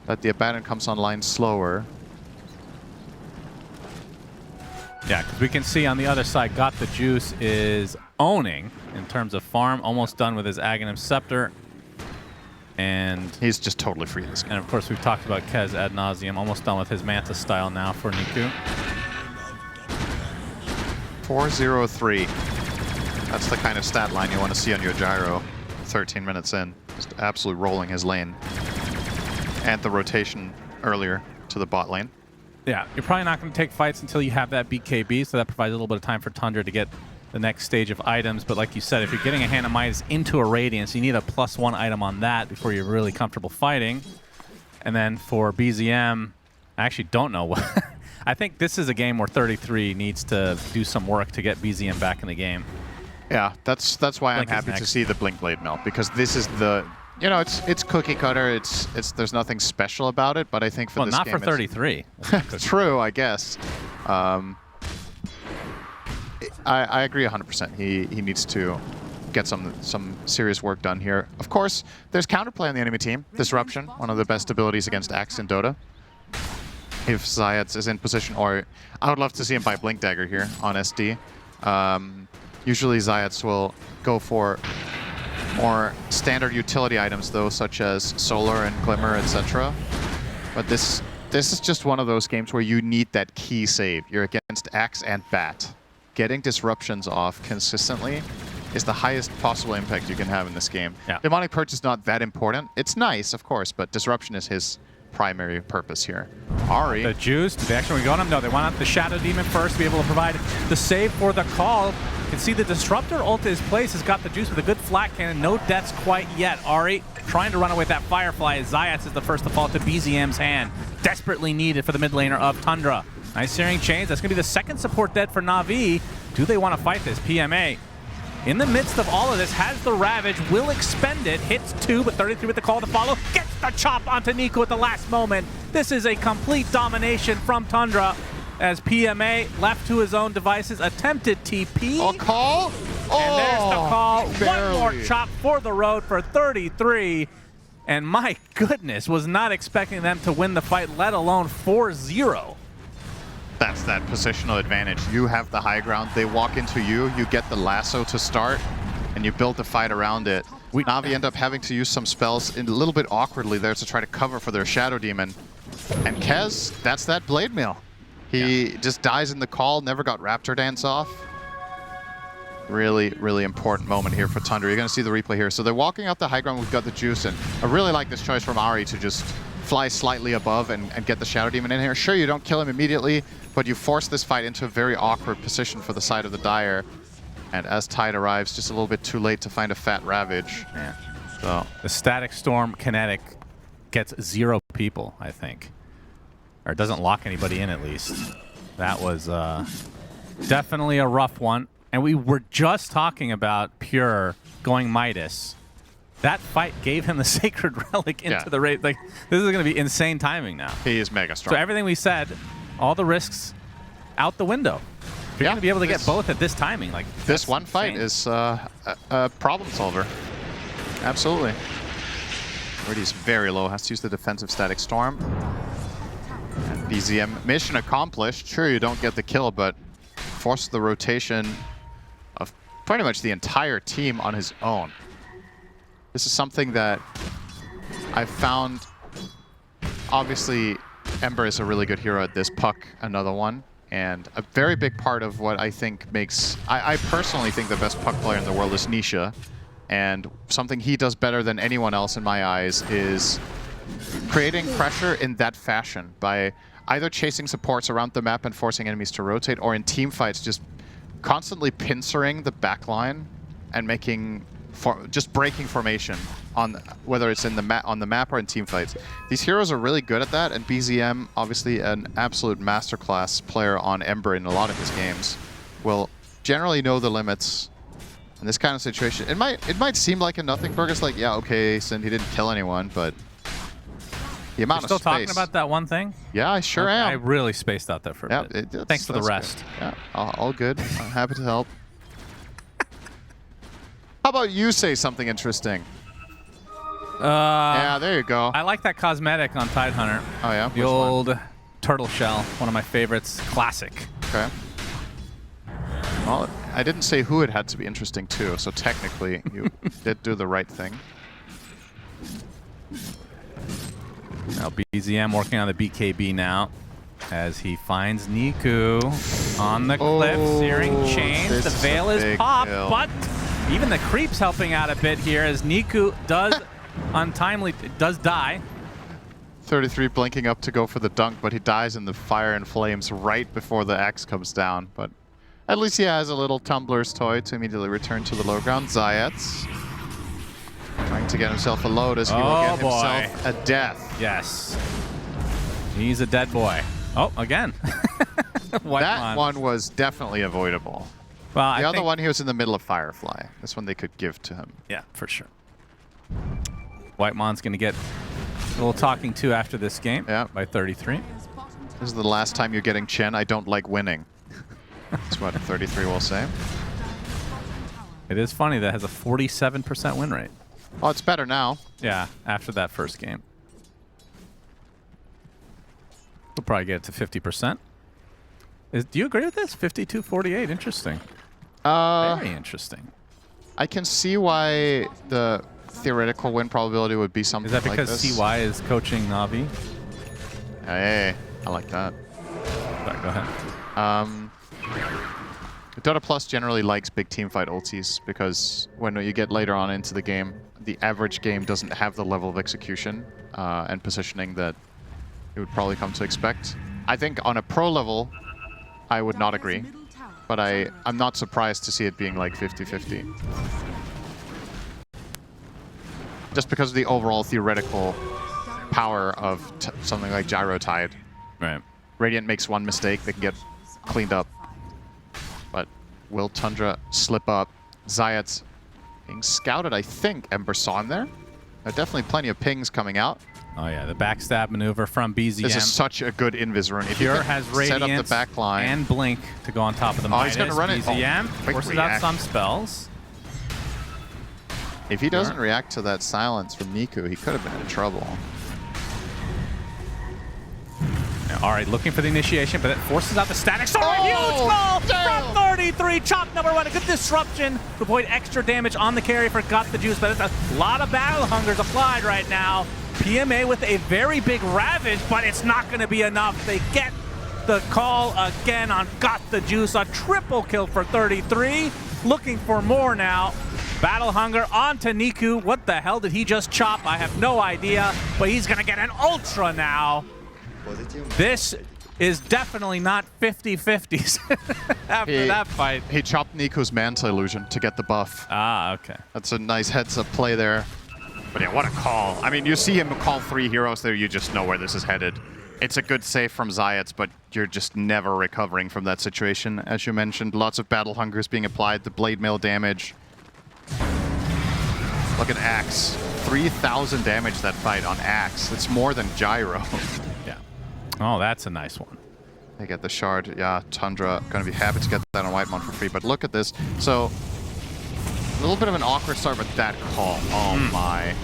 That the Abaddon comes online slower. Yeah, because we can see on the other side, Got the Juice is owning in terms of farm, almost done with his Aghanim Scepter. And he's just totally free this game. And of course, we've talked about Kez ad nauseum, almost done with his Manta style now for Niku. 4-0-3. That's the kind of stat line you want to see on your Gyro 13 minutes in. Just absolutely rolling his lane. And the rotation earlier to the bot lane. Yeah, you're probably not going to take fights until you have that BKB, so that provides a little bit of time for Tundra to get the next stage of items. But like you said, if you're getting a Hand of Midas into a Radiance, you need a +1 item on that before you're really comfortable fighting. And then for BZM, I actually don't know what. I think this is a game where 33 needs to do some work to get BZM back in the game. Yeah, that's why Blink I'm happy to see the Blink Blade melt, because this is the You know, it's cookie cutter. There's nothing special about it, but I think for this not game, for 33. true, I guess. I agree 100%. He needs to get some serious work done here. Of course, there's counterplay on the enemy team. Disruption, one of the best abilities against Axe in Dota. If Zayats is in position, or I would love to see him buy Blink Dagger here on SD. Usually Zayats will go for more standard utility items though, such as Solar and Glimmer, etc. But this is just one of those games where you need that key save. You're against Axe and Bat. Getting disruptions off consistently is the highest possible impact you can have in this game. Yeah. Demonic Purge is not that important. It's nice, of course, but disruption is his primary purpose here. Ari. The Juice, did they actually go on him? No, they want out the Shadow Demon first to be able to provide the save for the call. You can see the Disruptor ult is placed, has got the Juice with a good flat cannon. No deaths quite yet. Ari trying to run away with that Firefly as Zayats is the first to fall to BZM's hand. Desperately needed for the mid laner of Tundra. Nice Searing Chains. That's going to be the second support dead for Na'Vi. Do they want to fight this? PMA in the midst of all of this has the Ravage, will expend it, hits 2, but 33 with the call to follow, gets the chop onto Nico at the last moment. This is a complete domination from Tundra as PMA, left to his own devices, attempted TP. A call? And there's the call. Barely. One more chop for the road for 33. And my goodness, was not expecting them to win the fight, let alone 4-0. That's that positional advantage. You have the high ground, they walk into you, you get the lasso to start, and you build the fight around it. Na'Vi end up having to use some spells a little bit awkwardly there to try to cover for their Shadow Demon. And Kez, that's that Blade Mail. He just dies in the call, never got Raptor Dance off. Really, really important moment here for Tundra. You're going to see the replay here. So they're walking up the high ground, we've got the Juice, and I really like this choice from Ari to just fly slightly above and get the Shadow Demon in here. Sure, you don't kill him immediately, but you force this fight into a very awkward position for the side of the Dire. And as Tide arrives, just a little bit too late to find a fat Ravage. Yeah. So The Static Storm Kinetic gets 0 people, I think. Or doesn't lock anybody in, at least. That was definitely a rough one. And we were just talking about Pure going Midas. That fight gave him the Sacred Relic into the raid. Like, this is going to be insane timing now. he is mega strong. So everything we said, all the risks out the window. If you're going to be able to get both at this timing, like This one insane. fight is a problem solver. Absolutely. Already's very low, has to use the defensive Static Storm. And BZM, mission accomplished. Sure, you don't get the kill, but force the rotation of pretty much the entire team on his own. This is something that I found. Obviously, Ember is a really good hero at this. Puck, another one. And a very big part of what I think makes... I personally think the best Puck player in the world is Nisha. And something he does better than anyone else in my eyes is creating pressure in that fashion by either chasing supports around the map and forcing enemies to rotate, or in team fights just constantly pincering the backline and making... just breaking formation on whether it's in the on the map or in team fights. These heroes are really good at that, and BZM, obviously an absolute masterclass player on Ember in a lot of his games, will generally know the limits in this kind of situation. It might seem like a nothing burger. It's like, yeah, okay, Sin, he didn't kill anyone, but the amount of still space. talking about that one thing? Yeah, I sure am. I really spaced out there for a bit. Thanks for the rest. Good. Yeah, all good. I'm happy to help. How about you say something interesting? Yeah, there you go. I like that cosmetic on Tidehunter. Oh, yeah? The old turtle shell, one of my favorites. Classic. Okay. Well, I didn't say who it had to be interesting to, so technically you did do the right thing. Now BZM working on the BKB now as he finds Niku on the cliff, Searing Chains. The veil is popped, but even the creep's helping out a bit here as Niku does does die. 33 blinking up to go for the dunk, but he dies in the fire and flames right before the axe comes down. But at least he has a little Tumbler's toy to immediately return to the low ground. Zayats trying to get himself a load as he will get himself a death. Yes. He's a dead boy. Oh, again. That one was definitely avoidable. Well, the other one, he was in the middle of Firefly. This one they could give to him. Yeah, for sure. Whitemon's going to get a little talking to after this game by 33. This is the last time you're getting Chen. I don't like winning. That's what 33 will say. It is funny that has a 47% win rate. Oh, it's better now. Yeah, after that first game. We'll probably get it to 50%. Do you agree with this? 52-48. Interesting. Very interesting. I can see why the theoretical win probability would be something like this. Is that because CY is coaching Navi? Hey, I like that. Sorry, go ahead. Dota Plus generally likes big team fight ultis because when you get later on into the game, the average game doesn't have the level of execution and positioning that you would probably come to expect. I think on a pro level, I would not agree, but I'm not surprised to see it being like 50-50. Just because of the overall theoretical power of something like Gyro Tide. Right. Radiant makes one mistake, they can get cleaned up. But will Tundra slip up? Zayat's being scouted, I think. Ember saw him there. There are definitely plenty of pings coming out. Oh yeah, the backstab maneuver from BZM. This is such a good invis rune. If Pure you has set Radiance up the back line and Blink to go on top of the Midas. He's going to run it. BZM forces out some spells. If he doesn't react to that silence from Niku, he could have been in trouble. All right, looking for the initiation, but it forces out the static. Huge ball from 33. Chop number one. A good disruption to avoid extra damage on the carry for Got the Juice, but it's a lot of battle hungers applied right now. PMA with a very big Ravage, but it's not going to be enough. They get the call again on Got the Juice. A triple kill for 33. Looking for more now. Battle Hunger onto Niku. What the hell did he just chop? I have no idea, but he's going to get an Ultra now. This is definitely not 50-50s after that fight. He chopped Niku's Manta Illusion to get the buff. Ah, okay. That's a nice heads-up play there. But yeah, what a call. I mean, you see him call 3 heroes there, you just know where this is headed. It's a good save from Zayats, but you're just never recovering from that situation. As you mentioned, lots of Battle Hungers being applied, the Blade Mail damage. Look at Axe. 3,000 damage that fight on Axe. It's more than Gyro. Yeah. Oh, that's a nice one. They get the shard. Yeah, Tundra going to be happy to get that on Whitemon for free. But look at this. So, a little bit of an awkward start with that call. Oh my.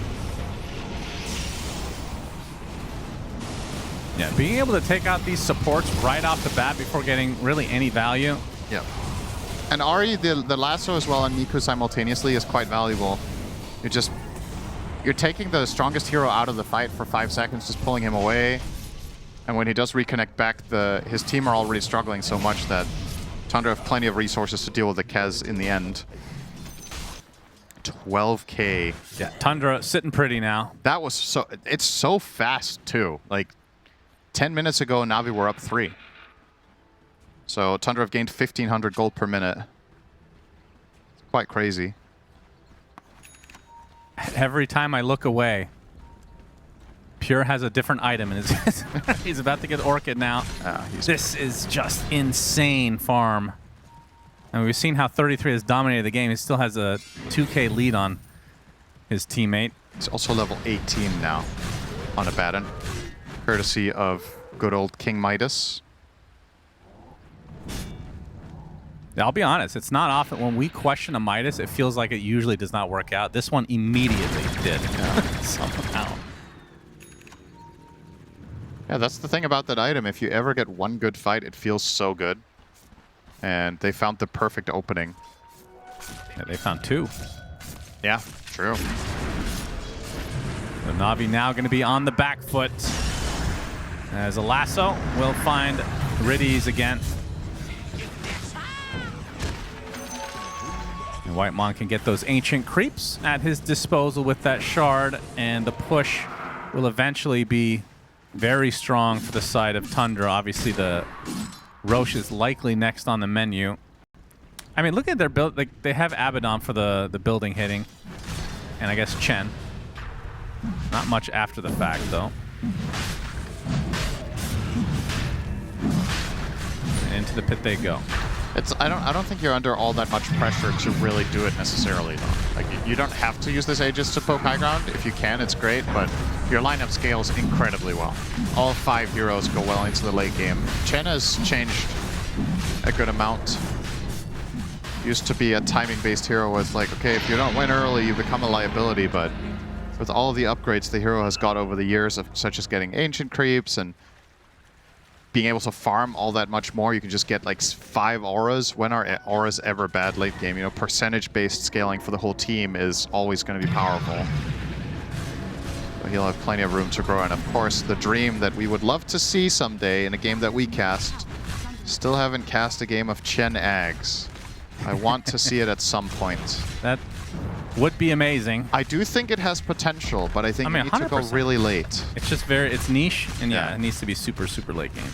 Yeah, being able to take out these supports right off the bat before getting really any value. Yeah. And Ari, the lasso as well on Niku simultaneously is quite valuable. You're taking the strongest hero out of the fight for 5 seconds, just pulling him away. And when he does reconnect back, his team are already struggling so much that Tundra have plenty of resources to deal with the Kez in the end. 12K. Yeah, Tundra sitting pretty now. That was so... It's so fast, too. Like, 10 minutes ago, Navi were up 3. So Tundra have gained 1,500 gold per minute. It's quite crazy. Every time I look away, Pure has a different item in his he's about to get Orchid now. This is just insane farm. And we've seen how 33 has dominated the game. He still has a 2K lead on his teammate. He's also level 18 now on Abaddon, courtesy of good old King Midas. I'll be honest, it's not often when we question a Midas, it feels like it usually does not work out. This one immediately did. Somehow. Yeah, that's the thing about that item. If you ever get one good fight, it feels so good. And they found the perfect opening. Yeah, they found 2. Yeah, true. The Navi now going to be on the back foot. As a lasso will find Riddies again. And Whitemon can get those ancient creeps at his disposal with that shard, and the push will eventually be very strong for the side of Tundra. Obviously, the Roche is likely next on the menu. I mean, look at their build. Like, they have Abaddon for the building hitting, and I guess Chen. Not much after the fact, though. And into the pit they go. I don't think you're under all that much pressure to really do it necessarily though. Like you don't have to use this Aegis to poke high ground. If you can, it's great, but your lineup scales incredibly well. All 5 heroes go well into the late game. Chen has changed a good amount. Used to be a timing-based hero with like, okay, if you don't win early, you become a liability, but with all the upgrades the hero has got over the years, such as getting ancient creeps and being able to farm all that much more, you can just get like 5 auras. When are auras ever bad late game? You know, percentage-based scaling for the whole team is always going to be powerful. But he'll have plenty of room to grow, and of course, the dream that we would love to see someday in a game that we cast. Still haven't cast a game of Chen Ags. I want to see it at some point. That would be amazing. I do think it has potential, but I think you need to go really late. It's just it's niche, and yeah, it needs to be super, super late game.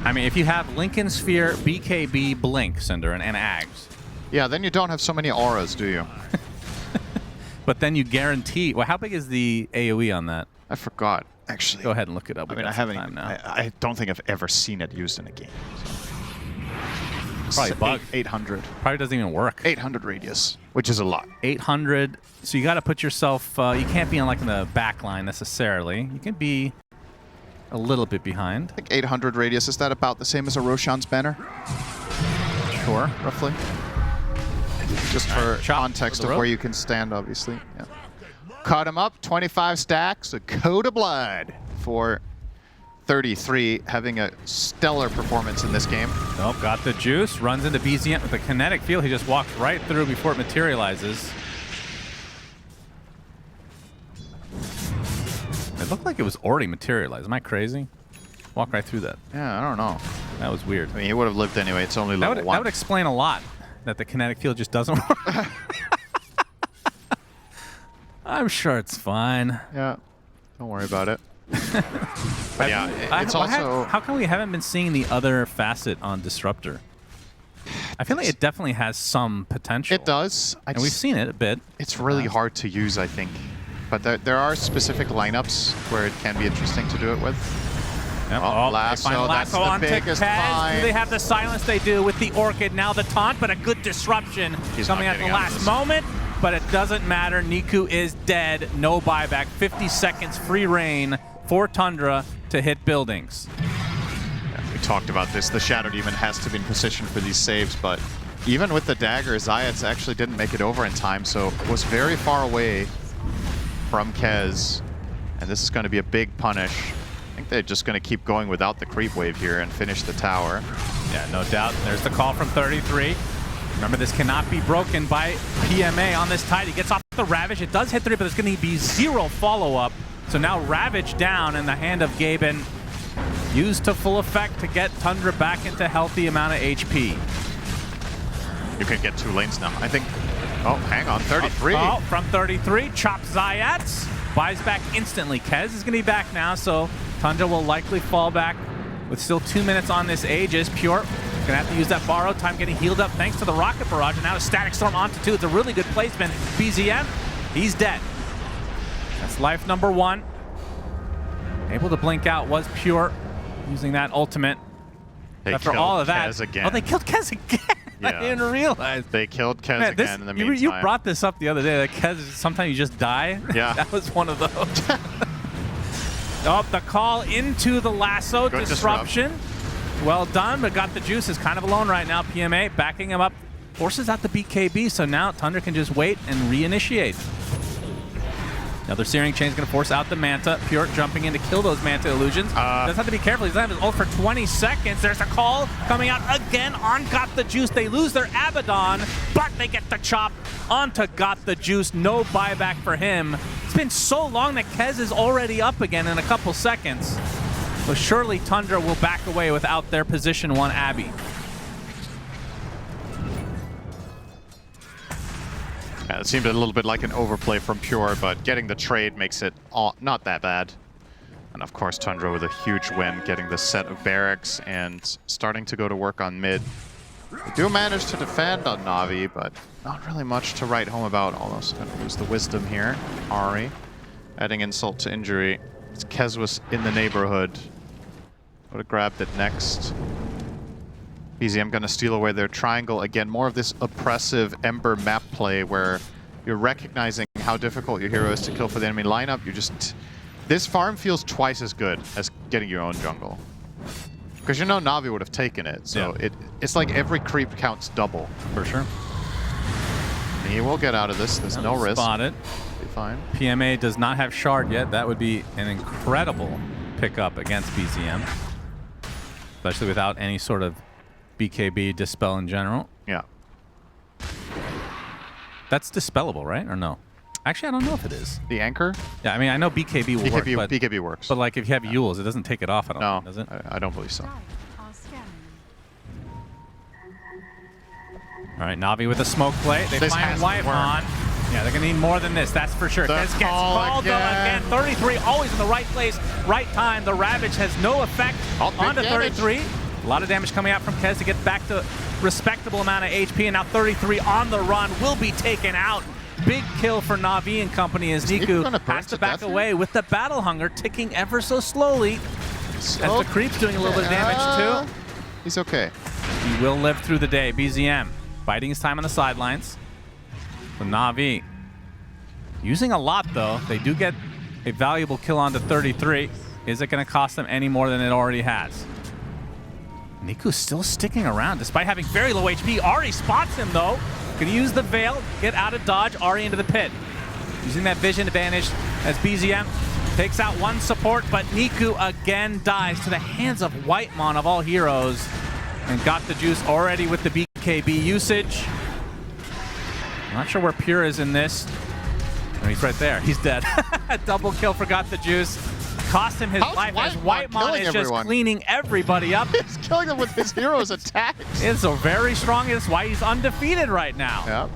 I mean, if you have Lincoln Sphere, BKB, Blink, Cinder, and Ags. Yeah, then you don't have so many auras, do you? But then you guarantee... Well, how big is the AoE on that? I forgot, actually. Go ahead and look it up. I mean, I haven't even... I don't think I've ever seen it used in a game. Probably bug. 800. Probably doesn't even work. 800 radius, which is a lot. 800. So you got to put yourself. You can't be on like in the back line necessarily. You can be a little bit behind. I think 800 radius, is that about the same as a Roshan's banner? Sure, roughly. Just for context of where you can stand, obviously. Yeah. Caught him up. 25 stacks. A Code of Blood for 33, having a stellar performance in this game. Nope, got the juice, runs into BZM with a kinetic field. He just walked right through before it materializes. It looked like it was already materialized. Am I crazy? Walk right through that. Yeah, I don't know. That was weird. I mean, he would have lived anyway. It's only level 1. That would explain a lot, that the kinetic field just doesn't work. I'm sure it's fine. Yeah, don't worry about it. But yeah, it's also... How come we haven't been seeing the other facet on Disruptor? I feel like it definitely has some potential. It does. And we've seen it a bit. It's really hard to use, I think. But there are specific lineups where it can be interesting to do it with. Yep. Oh, lasso, that's the biggest find. Do they have the silence? They do with the Orchid. Now the taunt, but a good disruption coming at the last moment. But it doesn't matter. Niku is dead. No buyback. 50 seconds free reign for Tundra to hit buildings. Yeah, we talked about this. The Shadow Demon has to be in position for these saves, but even with the dagger, Zayats actually didn't make it over in time, so it was very far away from Kez. And this is going to be a big punish. I think they're just going to keep going without the creep wave here and finish the tower. Yeah, no doubt. There's the call from 33. Remember, this cannot be broken by PMA on this Tide. He gets off the Ravage. It does hit 3, but there's going to be 0 follow-up. So now Ravage down in the hand of Gaben. Used to full effect to get Tundra back into healthy amount of HP. You can get 2 lanes now. I think... Oh, hang on. 33. Oh, from 33. Chops Zayats. Buys back instantly. Kez is going to be back now, so Tundra will likely fall back with still 2 minutes on this Aegis. Pure gonna have to use that borrow time, getting healed up thanks to the rocket barrage, and now a static storm onto 2. It's a really good placement. BZM, he's dead. That's life number 1. Able to blink out was Pure, using that ultimate. After all of that, Kez again. Oh, they killed Kez again. Yeah. I didn't realize. They killed Kez again in the meantime. You brought this up the other day, that Kez, sometimes you just die. Yeah. That was one of those. Oh, the call into the lasso. Good disruption. Well done, but got the juice. Is kind of alone right now. PMA backing him up. Forces out the BKB, so now Tundra can just wait and reinitiate. Another Searing Chain is going to force out the Manta. Pure jumping in to kill those Manta illusions. Does have to be careful. He's going to have his ult for 20 seconds. There's a call coming out again on Got the Juice. They lose their Abaddon, but they get the chop onto Got the Juice. No buyback for him. It's been so long that Kez is already up again in a couple seconds. So surely Tundra will back away without their position 1 Abby. Yeah, it seemed a little bit like an overplay from Pure, but getting the trade makes it not that bad. And of course, Tundra with a huge win, getting the set of barracks and starting to go to work on mid. They do manage to defend on Navi, but not really much to write home about. Almost going to lose the wisdom here. Ari adding insult to injury. Kez was in the neighborhood. Would have grabbed it next. BZM going to steal away their triangle. Again, more of this oppressive Ember map play where you're recognizing how difficult your hero is to kill for the enemy lineup. You just... This farm feels twice as good as getting your own jungle. Because you know Navi would have taken it, so it's like every creep counts double. For sure. He will get out of this. There's no risk. Spotted. Be fine. PMA does not have Shard yet. That would be an incredible pickup against BZM. Especially without any sort of BKB dispel in general. Yeah. That's dispellable, right? Or no? Actually, I don't know if it is. The anchor? Yeah, I mean, I know BKB will work, but BKB works. But like if you have Yules, it doesn't take it off, I don't think, does it? I don't believe so. Dire are scanning. All right, Navi with a smoke play. They This find has to White work. on. Yeah, they're going to need more than this, that's for sure. The Kez gets call called again. again. 33, always in the right place, right time. The Ravage has no effect onto 33. A lot of damage coming out from Kez to get back to respectable amount of HP, and now 33 on the run will be taken out. Big kill for Navi and company as Niku has to back away with the Battle Hunger ticking ever so slowly. As the creep's doing a little bit of damage too. He's okay. He will live through the day. BZM biding his time on the sidelines. But Navi using a lot though. They do get a valuable kill onto 33. Is it going to cost them any more than it already has? Niku's still sticking around despite having very low HP. Ari spots him though. Gonna use the Veil, get out of dodge, Ari into the pit. Using that vision advantage as BZM takes out one support, but Niku again dies to the hands of Whitemon of all heroes. And got the juice already with the BKB usage. Not sure where Pure is in this. Oh, he's right there, he's dead. Double kill for Got the Juice. Cost him his life as Whitemon is just cleaning everybody up. He's killing them with his hero's attacks. It's so very strong. That's why he's undefeated right now. Yep.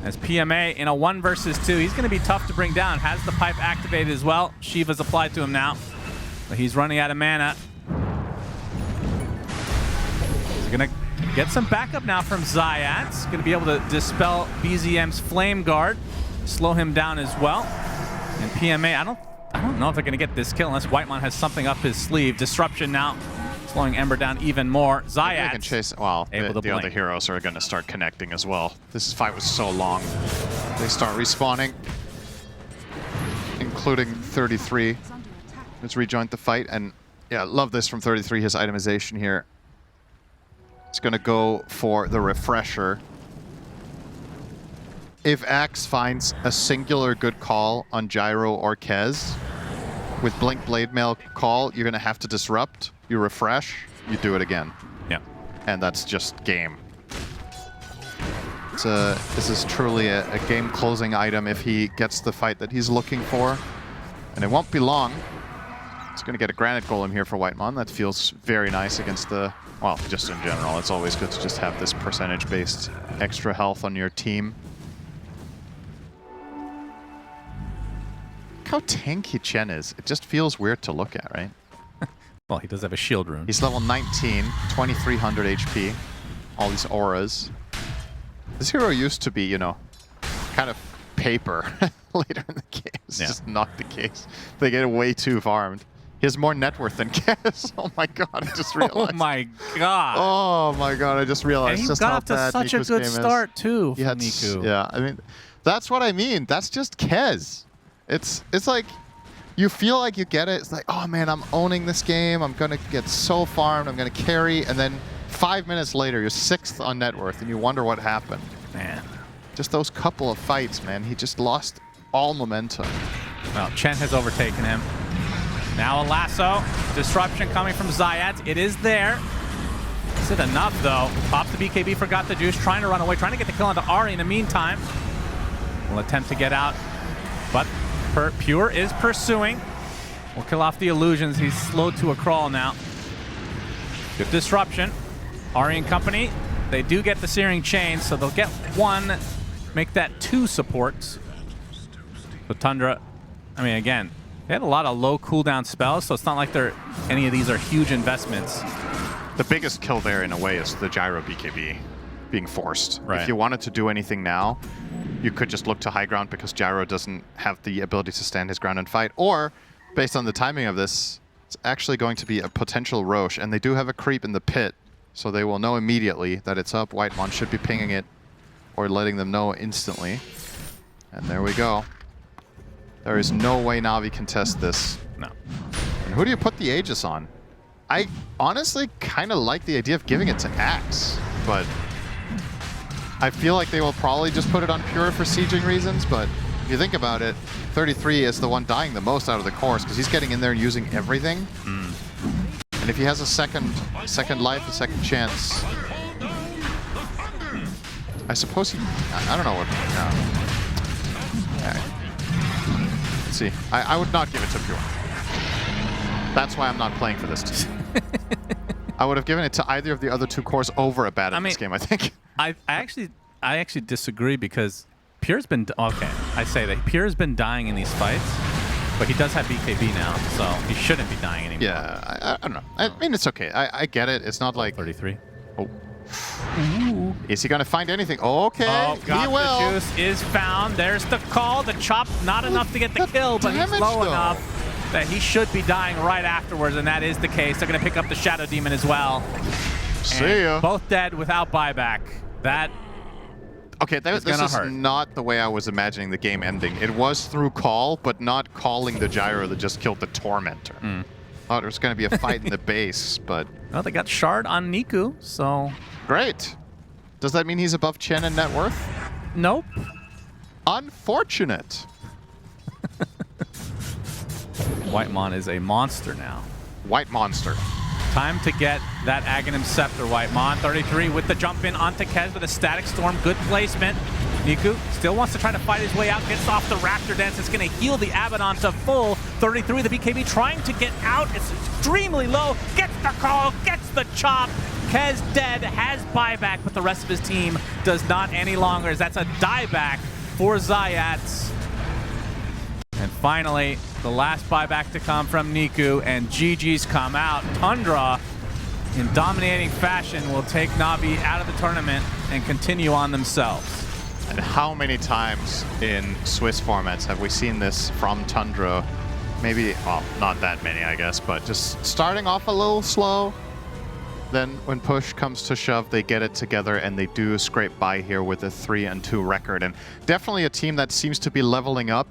As PMA in a 1 versus 2, he's going to be tough to bring down. Has the pipe activated as well. Shiva's applied to him now. But he's running out of mana. He's going to get some backup now from Zayat. Going to be able to dispel BZM's Flame Guard. Slow him down as well. And PMA, I don't know if they're going to get this kill unless Whitemon has something up his sleeve. Disruption now, slowing Ember down even more. Zayat can chase. Well, able to the other blink. heroes are going to start connecting as well. This fight was so long. They start respawning, including 33. Is under attack. Let's rejoin the fight, and yeah, love this from 33. His itemization here. It's going to go for the refresher. If Axe finds a singular good call on Gyro or Kez, with Blink Blade Mail call, you're going to have to disrupt, you refresh, you do it again. Yeah. And that's just game. This is truly a game-closing item if he gets the fight that he's looking for. And it won't be long. He's going to get a Granite Golem here for Whitemon. That feels very nice against the... Well, just in general, it's always good to just have this percentage-based extra health on your team. How tanky Chen is. It just feels weird to look at, right? Well, he does have a shield rune. He's level 19, 2300 HP. All these auras. This hero used to be, you know, kind of paper later in the game. It's just not the case. They get way too farmed. He has more net worth than Kez. Oh my god, I just realized. Oh my god. Oh my god, I just realized And he just got how off to bad such a Niku's good game start is. too He from had Niku. Yeah, I mean, that's what I mean. That's just Kez. It's like, you feel like you get it. It's like, oh man, I'm owning this game. I'm going to get so farmed. I'm going to carry. And then 5 minutes later, you're 6th on net worth, and you wonder what happened. Man. Just those couple of fights, man. He just lost all momentum. Well, Chen has overtaken him. Now a lasso. Disruption coming from Zayat. It is there. Is it enough, though? Pops the BKB, forgot the juice. Trying to run away. Trying to get the kill onto Ari in the meantime. Will attempt to get out. But Pure is pursuing. We'll kill off the illusions. He's slowed to a crawl now. Good disruption. Ari and company, they do get the Searing Chain, so they'll get 1, make that 2 supports. So Tundra, I mean, again, they had a lot of low cooldown spells, so it's not like any of these are huge investments. The biggest kill there, in a way, is the Gyro BKB being forced. Right. If you wanted to do anything now, you could just look to high ground because Gyro doesn't have the ability to stand his ground and fight. Or, based on the timing of this, it's actually going to be a potential Roche, and they do have a creep in the pit. So they will know immediately that it's up. Whitemon should be pinging it or letting them know instantly. And there we go. There is no way Navi can test this. No. And who do you put the Aegis on? I honestly kind of like the idea of giving it to Axe, but I feel like they will probably just put it on Pure for sieging reasons, but if you think about it, 33 is the one dying the most out of the course because he's getting in there and using everything. And if he has a second life, a second chance, I suppose he... I don't know what... Let's see. I would not give it to Pure. That's why I'm not playing for this team. I would have given it to either of the other two cores over a bad in this game, I think. I actually disagree because Pure's been... Okay, I say that. Pure's been dying in these fights, but he does have BKB now, so he shouldn't be dying anymore. Yeah, I don't know. I mean, it's okay. I get it. It's not like... 33. Oh. Ooh. Is he going to find anything? Okay, he will. The juice is found. There's the call. The chop, not enough to get the kill, but he's low enough that he should be dying right afterwards, and that is the case. They're going to pick up the Shadow Demon as well. See ya. Both dead without buyback. That Okay, this is not the way I was imagining the game ending. It was through call, but not calling the gyro that just killed the Tormentor. Thought there was going to be a fight in the base, but... Well, they got Shard on Niku, so... Great. Does that mean he's above Chen in net worth? Nope. Unfortunate. Whitemon is a monster now. White monster. Time to get that Aghanim Scepter, Whitemon. 33 with the jump in onto Kez with a Static Storm. Good placement. Niku still wants to try to fight his way out. Gets off the Raptor Dance. It's going to heal the Abaddon to full. 33, the BKB trying to get out. It's extremely low. Gets the call. Gets the chop. Kez dead. Has buyback, but the rest of his team does not any longer. That's a dieback for Zayats. And finally, the last buyback to come from Niku, and GG's come out. Tundra, in dominating fashion, will take Navi out of the tournament and continue on themselves. And how many times in Swiss formats have we seen this from Tundra? Maybe, well, not that many, I guess, but just starting off a little slow. Then when push comes to shove, they get it together and they do scrape by here with a 3-2 record. And definitely a team that seems to be leveling up